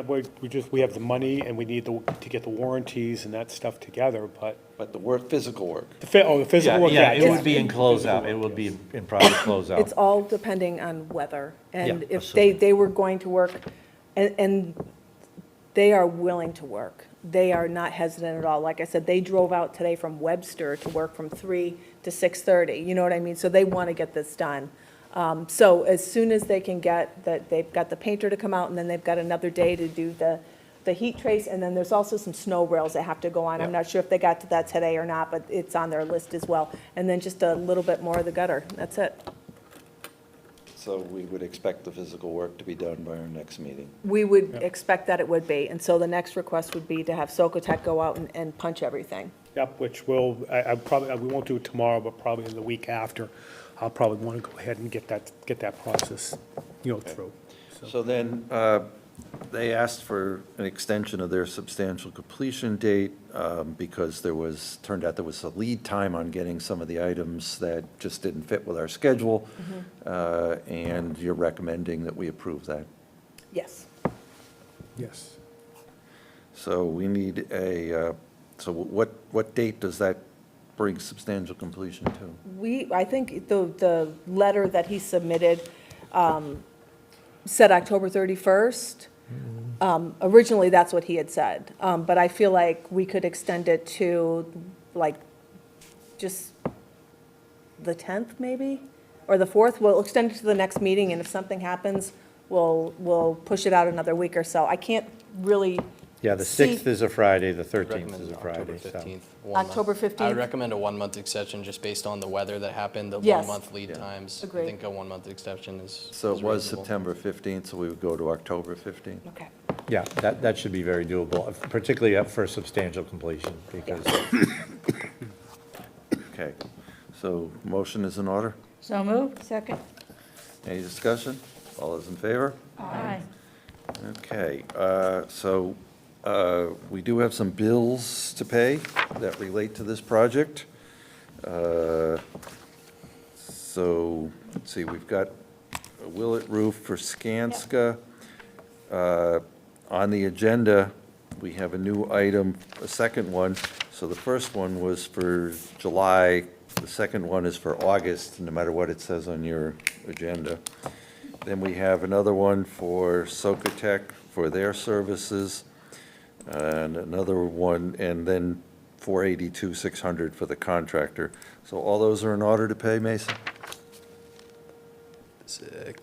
we have the money, and we need to get the warranties and that stuff together, but, But the physical work? the physical work, Yeah, yeah. it would be in closeout, it would be in project closeout. It's all depending on weather. And Yeah, if absolutely. they were going to work, and they are willing to work. They are not hesitant at all. Like I said, they drove out today from Webster to work from 3 to 6:30. You know what I mean? So they want to get this done. So as soon as they can get that, they've got the painter to come out, and then they've got another day to do the heat trace, and then there's also some snow rails that have to go on. I'm Yep. not sure if they got to that today or not, but it's on their list as well. And then just a little bit more of the gutter. That's it. So we would expect the physical work to be done by our next meeting? We would expect that it would be, and so the next request would be to have Socotec go out and punch everything. Yep, which we won't do it tomorrow, but probably in the week after, I'll probably want to go ahead and get that process, through. So then, they asked for an extension of their substantial completion date because turned out there was a lead time on getting some of the items that just didn't fit with our schedule. And you're recommending that we approve that. Yes. Yes. So we need so what date does that bring substantial completion to? I think the letter that he submitted said October 31st. Originally, that's what he had said, but I feel like we could extend it to, like, just the 10th, maybe, or the 4th. We'll extend it to the next meeting, and if something happens, we'll push it out another week or so. I can't really Yeah, the See- 6th is a Friday, the 13th Recommend is a October Friday, so. 15th. 1 month. October I 15th? would recommend a 1-month extension just based on the weather that happened, the Yes. 1-month lead times. Agreed. I think a 1-month extension is. So is it was reasonable. September 15th, so we would go to October 15th? Okay. Yeah, that should be very doable, particularly for substantial completion, because, Okay, so motion is in order? So moved. Second. Any discussion? All those in favor? Aye. Okay, so we do have some bills to pay that relate to this project. So, let's see, we've got a Willett roof for Skanska. On the agenda, we have a new item, a second one. So the first one was for July, the second one is for August, no matter what it says on your agenda. Then we have another one for Socotec for their services, and another one, and then 482,600 for the contractor. So all those are in order to pay, Mason?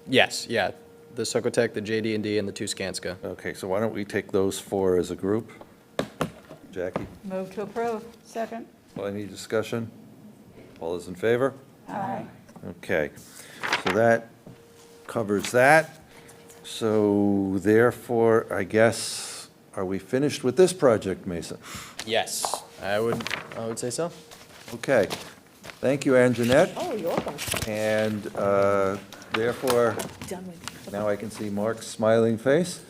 Yes, yeah. The Socotec, the JD&D, and the two Skanska. Okay, so why don't we take those four as a group? Jackie, Move to approve. Second. any discussion? All those in favor? Aye. Okay, so that covers that. So therefore, I guess, are we finished with this project, Mason? Yes, I would say so. Okay, thank you, Anjanette. Oh, you're welcome. And therefore, Done with now I can see Mark's smiling face.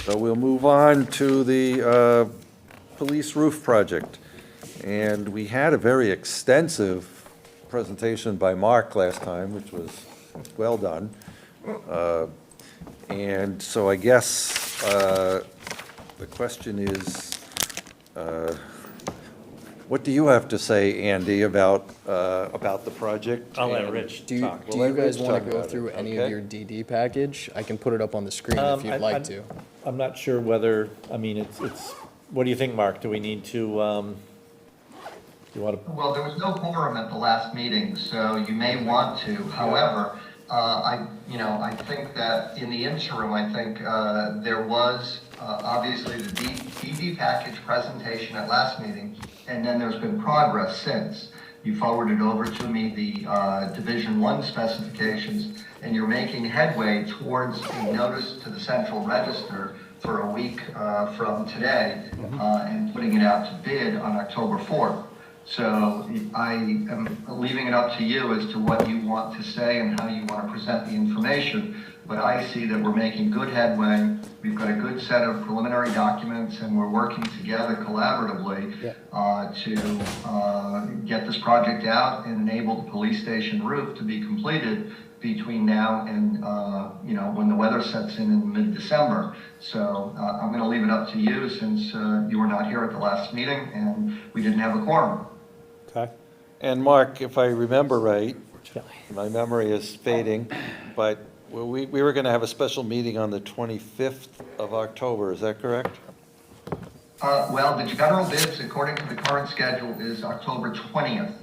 So we'll move on to the police roof project. And we had a very extensive presentation by Mark last time, which was well done. And so I guess the question is, what do you have to say, Andy, about the project? I'll let And- Rich Do you, talk. do We'll you let guys Rich want talk to go about it, through any okay? of your DD package? I can put it up on the screen if you'd like to. I'm not sure whether, I mean, it's, what do you think, Mark? Do we need to, you want to? Well, there was no quorum at the last meeting, so you may want to. However, I think that in the interim, I think there was obviously the DD package presentation at last meeting, and then there's been progress since. You forwarded over to me the Division 1 specifications, and you're making headway towards a notice to the Central Register for a week from today, and putting it out to bid on October 4th. So I am leaving it up to you as to what you want to say and how you want to present the information. But I see that we're making good headway. We've got a good set of preliminary documents, and we're working together collaboratively to get this project out and enable the police station roof to be completed between now and, when the weather sets in mid-December. So I'm going to leave it up to you, since you were not here at the last meeting and we didn't have a quorum. Okay. And Mark, if I remember right, my memory is fading, but we were going to have a special meeting on the 25th of October, is that correct? Well, the general bids, according to the current schedule, is October 20th.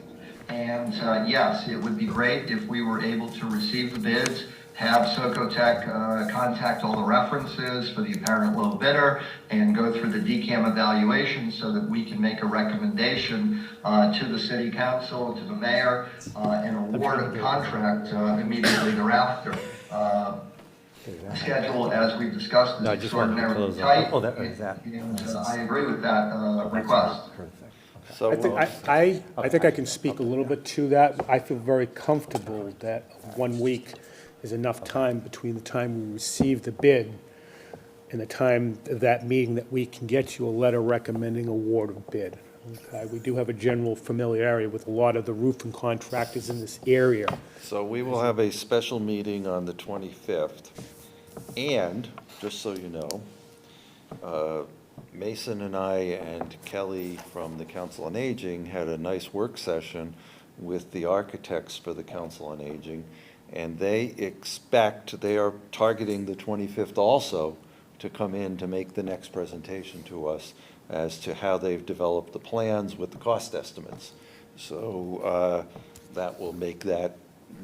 And yes, it would be great if we were able to receive the bids, have Socotec contact all the references for the apparent low bidder, and go through the DCAM evaluation so that we can make a recommendation to the city council, to the mayor, and award a contract immediately thereafter. The schedule, as we've discussed, is extraordinarily tight, and I agree with that request. So, I think I can speak a little bit to that. I feel very comfortable that 1 week is enough time between the time we receive the bid and the time of that meeting that we can get you a letter recommending award of bid. Okay, we do have a general familiarity with a lot of the roofing contractors in this area. so we will have a special meeting on the 25th. And, just so you know, Mason and I and Kelly from the Council on Aging had a nice work session with the architects for the Council on Aging, and they are targeting the 25th also to come in to make the next presentation to us as to how they've developed the plans with the cost estimates. So that will make that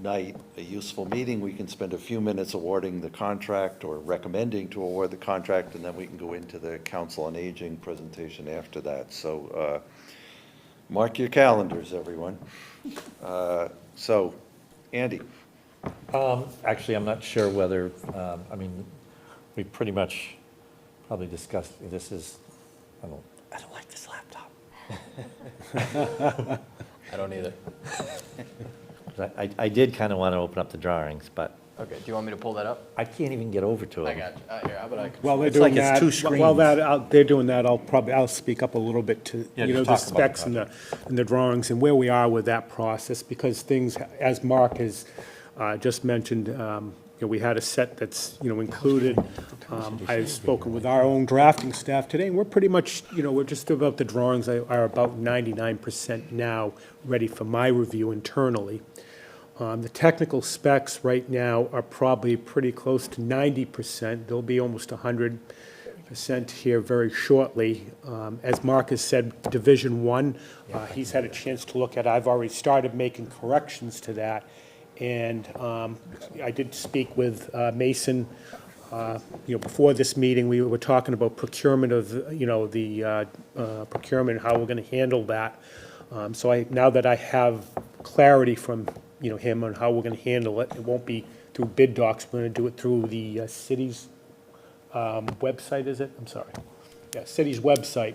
night a useful meeting. We can spend a few minutes awarding the contract or recommending to award the contract, and then we can go into the Council on Aging presentation after that. So mark your calendars, everyone. So, Andy. Actually, I'm not sure whether, we pretty much probably discussed, this is, I don't like this laptop. I don't either. I did kind of want to open up the drawings, but Okay, do you want me to pull that up? I can't even get over to it. I got you. Here, how about I? While they're It's like doing it's that, two while screens. they're doing that, I'll speak up a little bit to, Yeah, the just talk about the specs and the drawings and where we are with that process, because things, as Mark has just mentioned, we had a set that's, included. I've spoken with our own drafting staff today, and we're pretty much, we're just about, the drawings are about 99% now ready for my review internally. The technical specs right now are probably pretty close to 90%. They'll be almost 100% here very shortly. As Mark has said, Division 1, he's had a chance to look at. I've already started making corrections to that. And I did speak with Mason, before this meeting. We were talking about procurement of, the procurement, how we're going to handle that. So now that I have clarity from, him on how we're going to handle it, it won't be through bid docs. We're going to do it through the city's website, is it? I'm sorry. Yeah, city's website.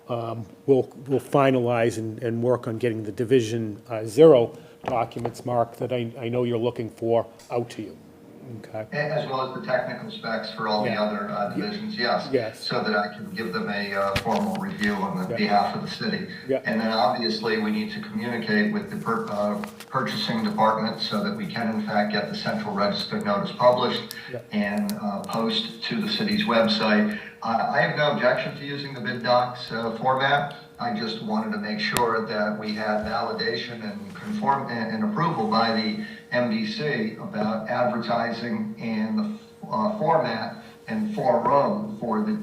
We'll finalize and work on getting the Division 0 documents, Mark, that I know you're looking for out to you. Okay. As well as the technical specs for all the other divisions, yes. Yes. So that I can give them a formal review on the behalf of the city. Yeah. And then obviously we need to communicate with the purchasing department so that we can in fact get the central register notice published and post to the city's website. I have no objection to using the bid docs format. I just wanted to make sure that we had validation and approval by the MDC about advertising and the format and forum for the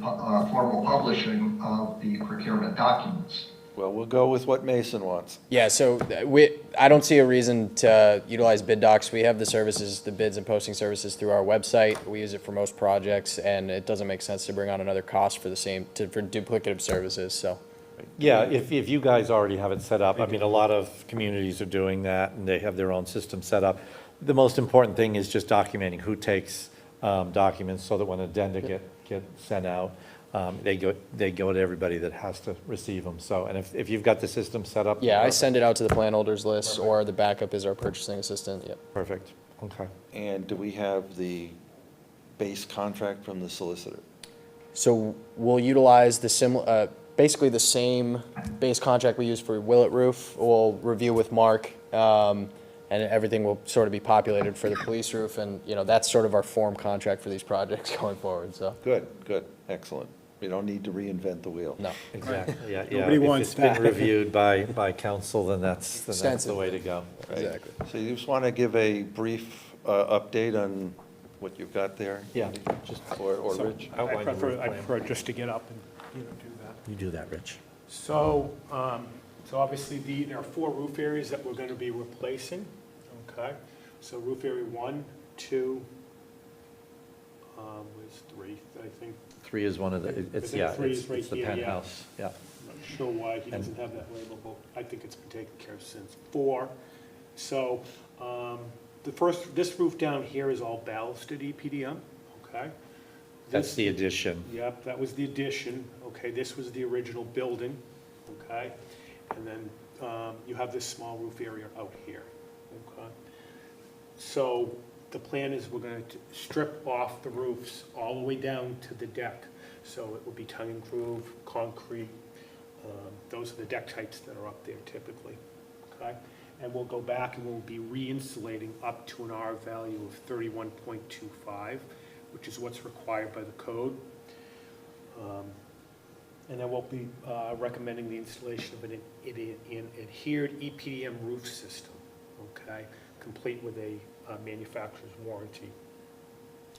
formal publishing of the procurement documents. Well, we'll go with what Mason wants. Yeah, so I don't see a reason to utilize bid docs. We have the services, the bids and posting services through our website. We use it for most projects, and it doesn't make sense to bring on another cost for for duplicative services, so. Yeah, if you guys already have it set up, I mean, a lot of communities are doing that, and they have their own system set up. The most important thing is just documenting who takes documents, so that when addenda get sent out, they go to everybody that has to receive them. So, and if you've got the system set up. Yeah, I send it out to the plan holders list, or the backup is our purchasing assistant, yep. Perfect, okay. And do we have the base contract from the solicitor? So we'll utilize the basically the same base contract we use for Willett Roof. We'll review with Mark, and everything will sort of be populated for the police roof, and, that's sort of our form contract for these projects going forward, so. Good, excellent. We don't need to reinvent the wheel. No. Exactly, yeah. Nobody wants that. If it's been reviewed by council, then that's the way to go. Right. Exactly. So you just want to give a brief update on what you've got there? Yeah, just Or So Rich? I outline the roof plan. prefer just to get up and, do that. You do that, Rich. So, obviously there are 4 roof areas that we're going to be replacing, okay? So roof area 1, 2, was 3, I think. 3 is one of the, it's, yeah, Three is right it's the here, yeah. penthouse, yeah. I'm not sure why he doesn't have that labelable. I think it's been taken care of since 4. So, this roof down here is all ballasted EPDM, okay? That's the addition. Yep, that was the addition, okay, this was the original building, okay? And then you have this small roof area out here, okay? So the plan is we're gonna strip off the roofs all the way down to the deck. So it will be tongue and groove, concrete, those are the deck types that are up there typically, okay? And we'll go back and we'll be re-insulating up to an R value of 31.25, which is what's required by the code. And then we'll be recommending the installation of an adhered EPDM roof system, okay, complete with a manufacturer's warranty.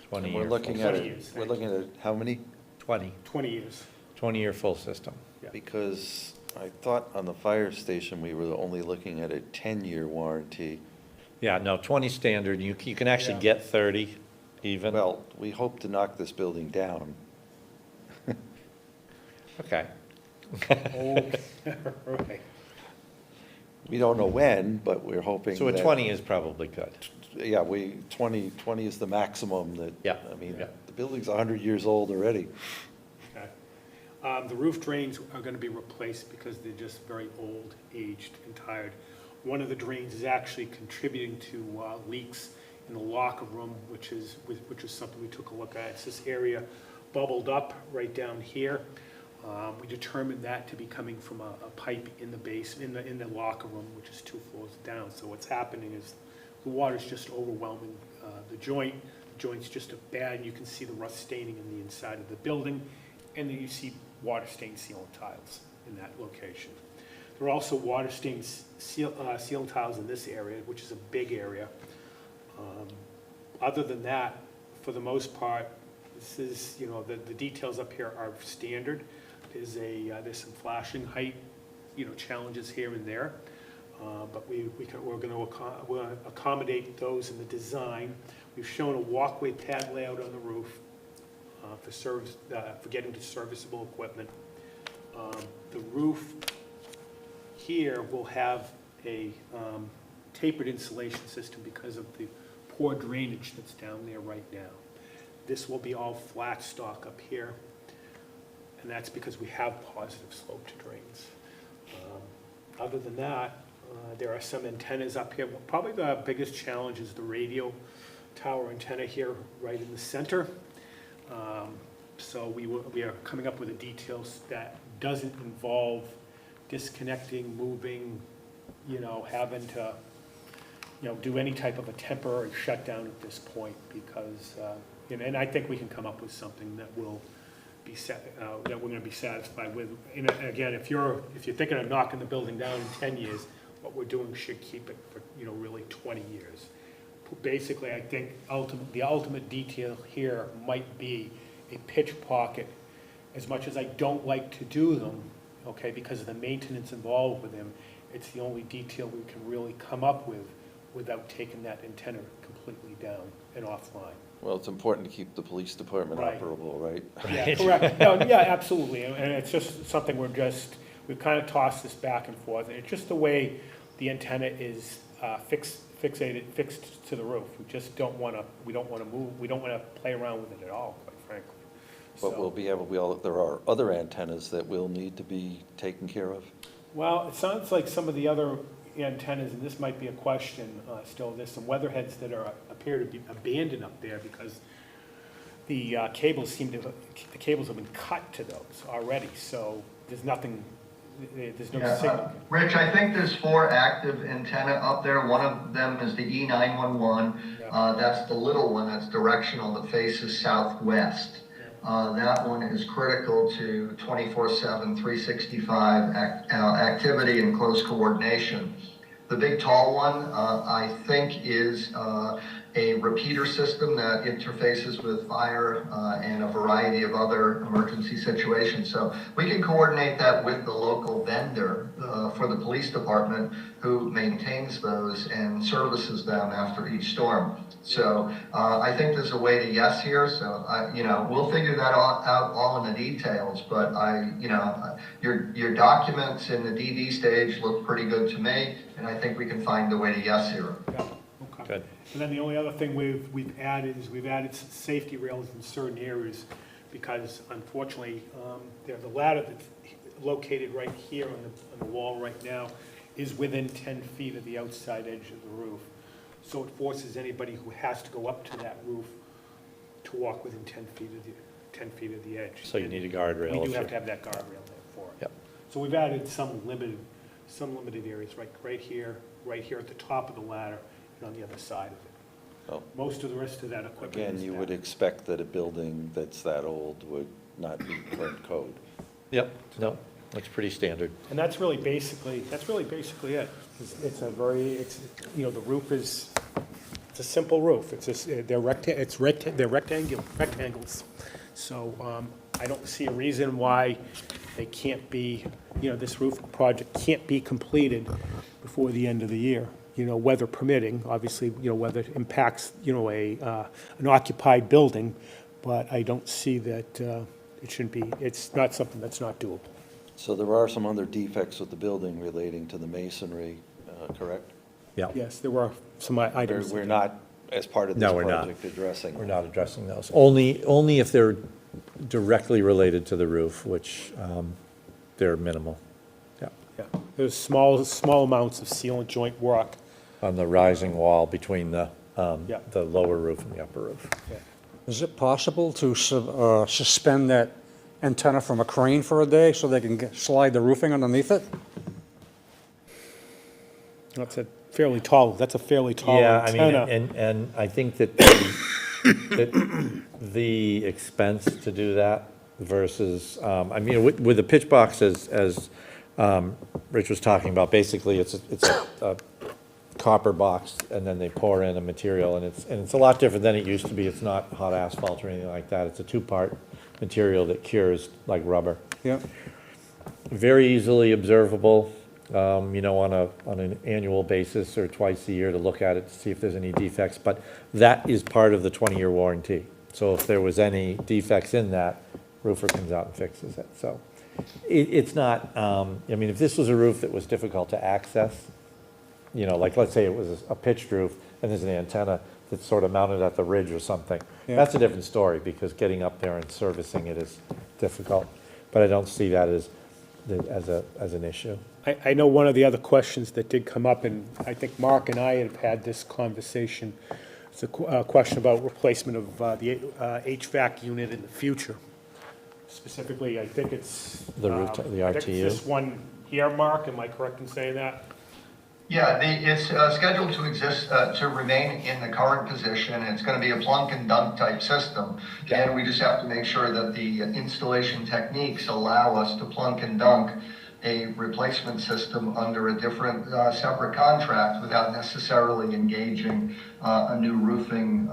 20 And we're year, looking full at, system. we're looking at how many? 20, 20 years. 20-year full system. Yeah. Because I thought on the fire station, we were only looking at a 10-year warranty. Yeah, no, 20 standard, you can actually Yeah. get 30 even. Well, we hope to knock this building down. Okay. Right. We don't know when, but we're hoping So a that- 20 is probably good. Yeah, 20 is the maximum that. Yeah, I mean, yeah. the building's 100 years old already. Okay. The roof drains are going to be replaced because they're just very old, aged, and tired. One of the drains is actually contributing to leaks in the locker room, which is something we took a look at. It's this area bubbled up right down here. We determined that to be coming from a pipe in the base, in the locker room, which is 2 floors down. So what's happening is the water's just overwhelming the joint's just bad, and you can see the rust staining in the inside of the building, and then you see water stained ceiling tiles in that location. There are also water stained ceiling tiles in this area, which is a big area. Other than that, for the most part, this is, the details up here are standard. There's some flashing height, challenges here and there. But we're going to accommodate those in the design. We've shown a walkway pad layout on the roof for getting to serviceable equipment. The roof here will have a tapered insulation system because of the poor drainage that's down there right now. This will be all flat stock up here, and that's because we have positive sloped drains. Other than that, there are some antennas up here. Probably the biggest challenge is the radio tower antenna here right in the center. So we are coming up with the details that doesn't involve disconnecting, moving, having to, do any type of a temporary shutdown at this point, because, and I think we can come up with something that will be that we're going to be satisfied with. And again, if you're thinking of knocking the building down in 10 years, what we're doing should keep it for, really 20 years. Basically, I think the ultimate detail here might be a pitch pocket. As much as I don't like to do them, okay, because of the maintenance involved with them, it's the only detail we can really come up with without taking that antenna completely down and offline. Well, it's important to keep the police department Right. operable, right? Yeah, correct. No, yeah, absolutely. And it's just something we've kind of tossed this back and forth. And it's just the way the antenna is fixed to the roof. We just don't want to move, we don't want to play around with it at all, quite frankly. But there are other antennas that will need to be taken care of? Well, it sounds like some of the other antennas, and this might be a question still, there's some weatherheads that appear to be abandoned up there because the cables have been cut to those already, so there's no signal. Rich, I think there's 4 active antenna up there. One of them is the E911. That's the little one that's directional that faces southwest. That one is critical to 24/7, 365 activity and close coordination. The big tall one, I think, is a repeater system that interfaces with fire and a variety of other emergency situations. So we can coordinate that with the local vendor for the police department who maintains those and services them after each storm. So I think there's a way to yes here. So we'll figure that out all in the details. But your documents in the DD stage look pretty good to me, and I think we can find a way to yes here. Yeah, okay. Good. And then the only other thing we've added safety rails in certain areas because unfortunately, the ladder that's located right here on the wall right now is within 10 feet of the outside edge of the roof. So it forces anybody who has to go up to that roof to walk within 10 feet of the edge. So you need a guardrail. We do have to have that guardrail there for it. Yep. So we've added some limited areas, right here at the top of the ladder and on the other side of it. Oh. Most of the rest of that equipment Again, is you down. would expect that a building that's that old would not be current code. Yep, no, that's pretty standard. And that's really basically it. The roof is, it's a simple roof. It's just, they're rectangles. So I don't see a reason why they can't be, this roof project can't be completed before the end of the year. Weather permitting, obviously, weather impacts, an occupied building, but I don't see that it shouldn't be, it's not something that's not doable. So there are some other defects with the building relating to the masonry, correct? Yeah. Yes, there were some items. We're not, as part of this No, we're not. project, addressing. We're not addressing those. Only if they're directly related to the roof, which they're minimal. Yeah. Yeah, there's small amounts of sealant joint work. On the rising wall between the Yeah. lower roof and the upper roof. Is it possible to suspend that antenna from a crane for a day so they can slide the roofing underneath it? That's a fairly tall, that's a fairly tall Yeah, I mean, antenna. and I think that the expense to do that versus, I mean, with the pitch box, as Rich was talking about, basically, it's a copper box, and then they pour in a material, and it's a lot different than it used to be. It's not hot asphalt or anything like that. It's a two-part material that cures like rubber. Yeah. Very easily observable, you know, on an annual basis or twice a year to look at it to see if there's any defects. But that is part of the 20-year warranty. So if there was any defects in that, roofer comes out and fixes it. So it's not, I mean, if this was a roof that was difficult to access, you know, like let's say it was a pitched roof and there's an antenna that's sort of mounted at the ridge or something. Yeah. That's a different story because getting up there and servicing it is difficult. But I don't see that as an issue. I know one of the other questions that did come up, and I think Mark and I have had this conversation, it's a question about replacement of the HVAC unit in the future. Specifically, I think it's. The RTU? I think it's this one here, Mark, am I correct in saying that? Yeah, it's scheduled to exist, to remain in the current position. It's going to be a plunk and dunk type system. And we just have to make sure that the installation techniques allow us to plunk and dunk a replacement system under a different, separate contract without necessarily engaging a new roofing,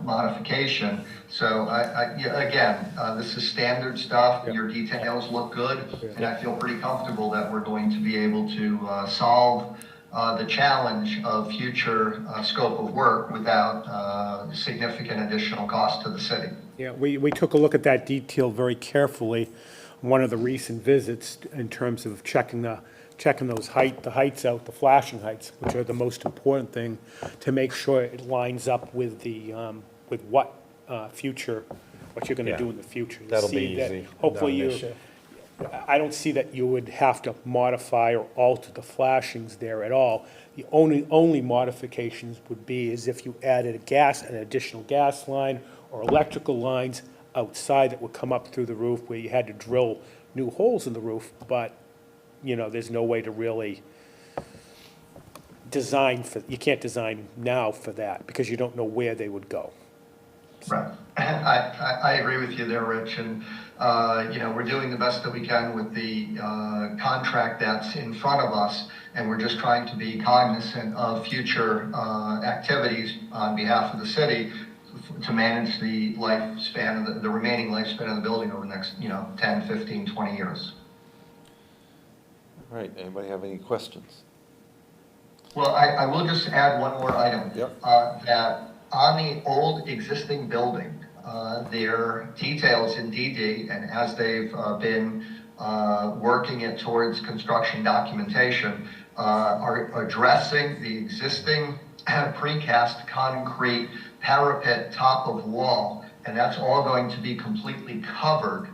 modification. So again, this is standard stuff. Your details look good, and I feel pretty comfortable that we're going to be able to solve the challenge of future scope of work without significant additional cost to the city. Yeah, we took a look at that detail very carefully. One of the recent visits in terms of checking the heights out, the flashing heights, which are the most important thing, to make sure it lines up with the, with what you're gonna do in the future. You That'll be see that easy. Hopefully Not an you, issue. I don't see that you would have to modify or alter the flashings there at all. The only modifications would be is if you added an additional gas line or electrical lines outside that would come up through the roof where you had to drill new holes in the roof, but, there's no way to really you can't design now for that because you don't know where they would go. Right. I agree with you there, Rich. And, we're doing the best that we can with the contract that's in front of us. And we're just trying to be cognizant of future activities on behalf of the city to manage the lifespan of the remaining lifespan of the building over the next, 10, 15, 20 years. All right, anybody have any questions? Well, I will just add one more item. Yep. That on the old existing building, their details in DD, and as they've been working it towards construction documentation, are addressing the existing precast concrete parapet top of wall, and that's all going to be completely covered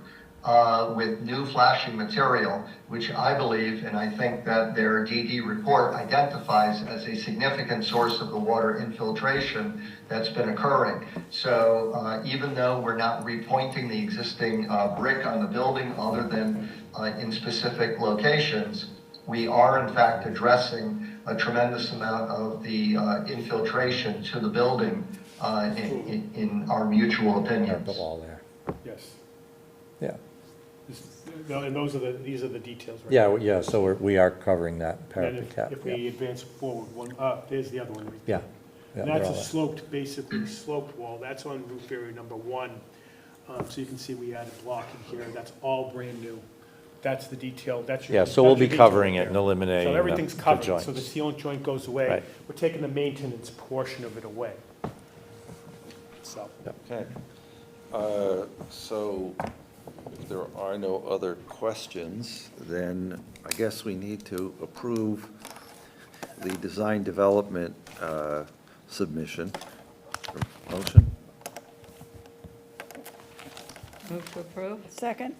with new flashing material, which I believe, and I think that their DD report identifies as a significant source of the water infiltration that's been occurring. So even though we're not repointing the existing brick on the building other than in specific locations, we are in fact addressing a tremendous amount of the infiltration to the building in our mutual opinions. The wall there. Yes. Yeah. And these are the details right Yeah, there. yeah, so we are covering that And parapet cap. if we advance forward there's the other one right Yeah. there. Yeah, And they're that's all a there. sloped wall. That's on roof area number 1. So you can see we added blocking here. That's all brand new. That's the detail, that's your. Yeah, so we'll that's your be detail covering right it and there. eliminating So everything's the covered, so joints. the sealant joint goes away. Right. We're taking the maintenance portion of it away. So, Okay. So if there are no other questions, then I guess we need to approve the design development submission. Motion? Move to approve. Second.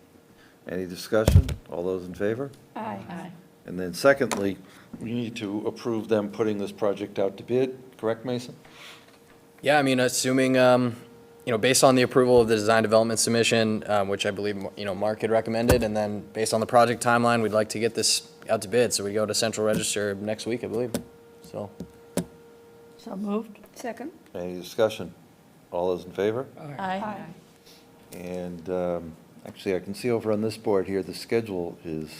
Any discussion? All those in favor? Aye. Aye. And then secondly, we need to approve them putting this project out to bid, correct, Mason? Yeah, I mean, assuming, based on the approval of the design development submission, which I believe, Mark had recommended, and then based on the project timeline, we'd like to get this out to bid, so we go to Central Register next week, I believe. So, So moved? Second? Any discussion? All those in favor? Aye. And actually, I can see over on this board here, the schedule is,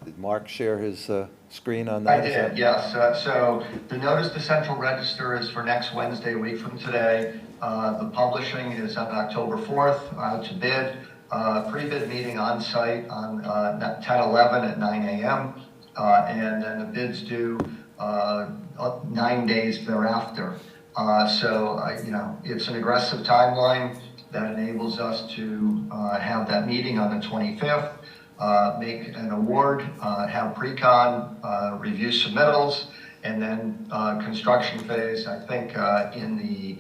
did Mark share his screen on that? I did, yes. So the notice to Central Register is for next Wednesday, a week from today. The publishing is on October 4th, out to bid. Pre-bid meeting on site on 10/11 at 9 a.m. And then the bids due 9 days thereafter. It's an aggressive timeline that enables us to have that meeting on the 25th, make an award, have pre-con, review submittals, and then construction phase, I think, in the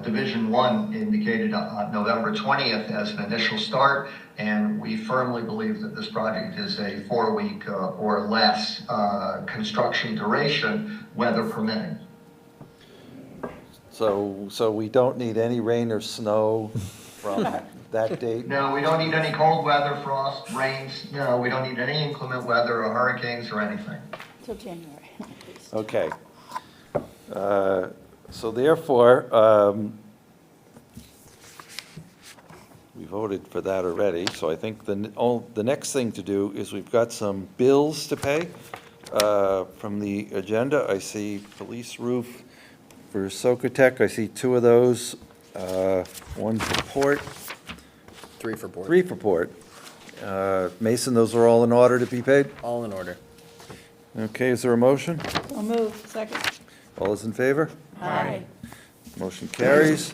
Division 1 indicated on November 20th as an initial start, and we firmly believe that this project is a 4-week or less construction duration, weather permitting. So we don't need any rain or snow from that date? No, we don't need any cold weather, frost, rains. No, we don't need any inclement weather or hurricanes or anything. Till January. Okay. So therefore, we voted for that already, so I think the next thing to do is we've got some bills to pay from the agenda. I see police roof for Socotec. I see 2 of those, one for Port. 3 for board. 3 for Port. Mason, those are all in order to be paid? All in order. Okay, is there a motion? So moved. Second? All those in favor? Aye. Motion carries.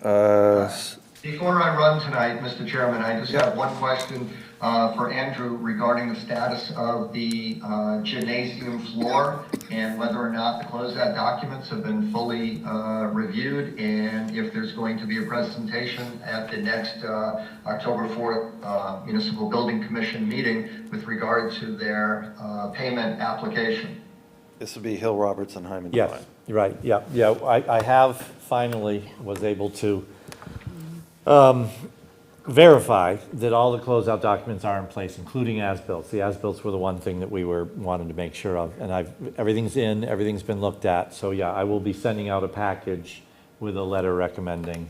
Before I run tonight, Mr. Chairman, I just have one question for Andrew regarding the status of the gymnasium floor and whether or not the closeout documents have been fully reviewed, and if there's going to be a presentation at the next October 4th Municipal Building Commission meeting with regard to their payment application. This would be Hill, Roberts, and Hyman. Yes, you're right, yeah. I have finally was able to verify that all the closeout documents are in place, including as-bills. The as-bills were the one thing that we wanted to make sure of, and everything's in, everything's been looked at. So yeah, I will be sending out a package with a letter recommending,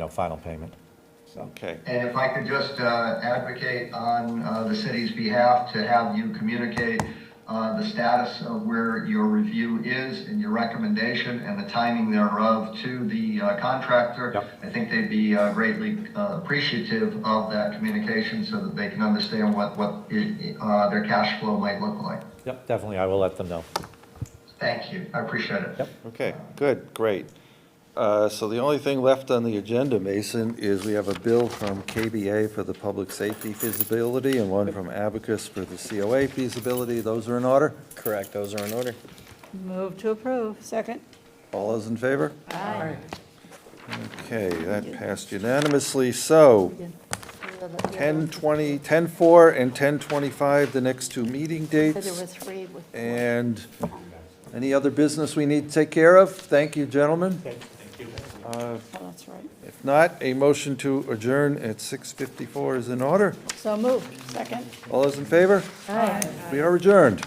final payment. So. Okay. And if I could just advocate on the city's behalf to have you communicate the status of where your review is and your recommendation and the timing thereof to the contractor. Yep. I think they'd be greatly appreciative of that communication so that they can understand what their cash flow might look like. Yep, definitely, I will let them know. Thank you. I appreciate it. Yep. Okay, good, great. So the only thing left on the agenda, Mason, is we have a bill from KBA for the public safety feasibility and one from Abacus for the COA feasibility. Those are in order? Correct, those are in order. Move to approve. Second? All those in favor? Aye. Okay, that passed unanimously. So 10:20, 10:04 and 10:25, the next 2 meeting There were dates. 3 with. And any other business we need to take care of? Thank you, gentlemen. Oh, that's right. If not, a motion to adjourn at 6:54 is in order. So moved. Second? All those in favor? Aye. We are adjourned.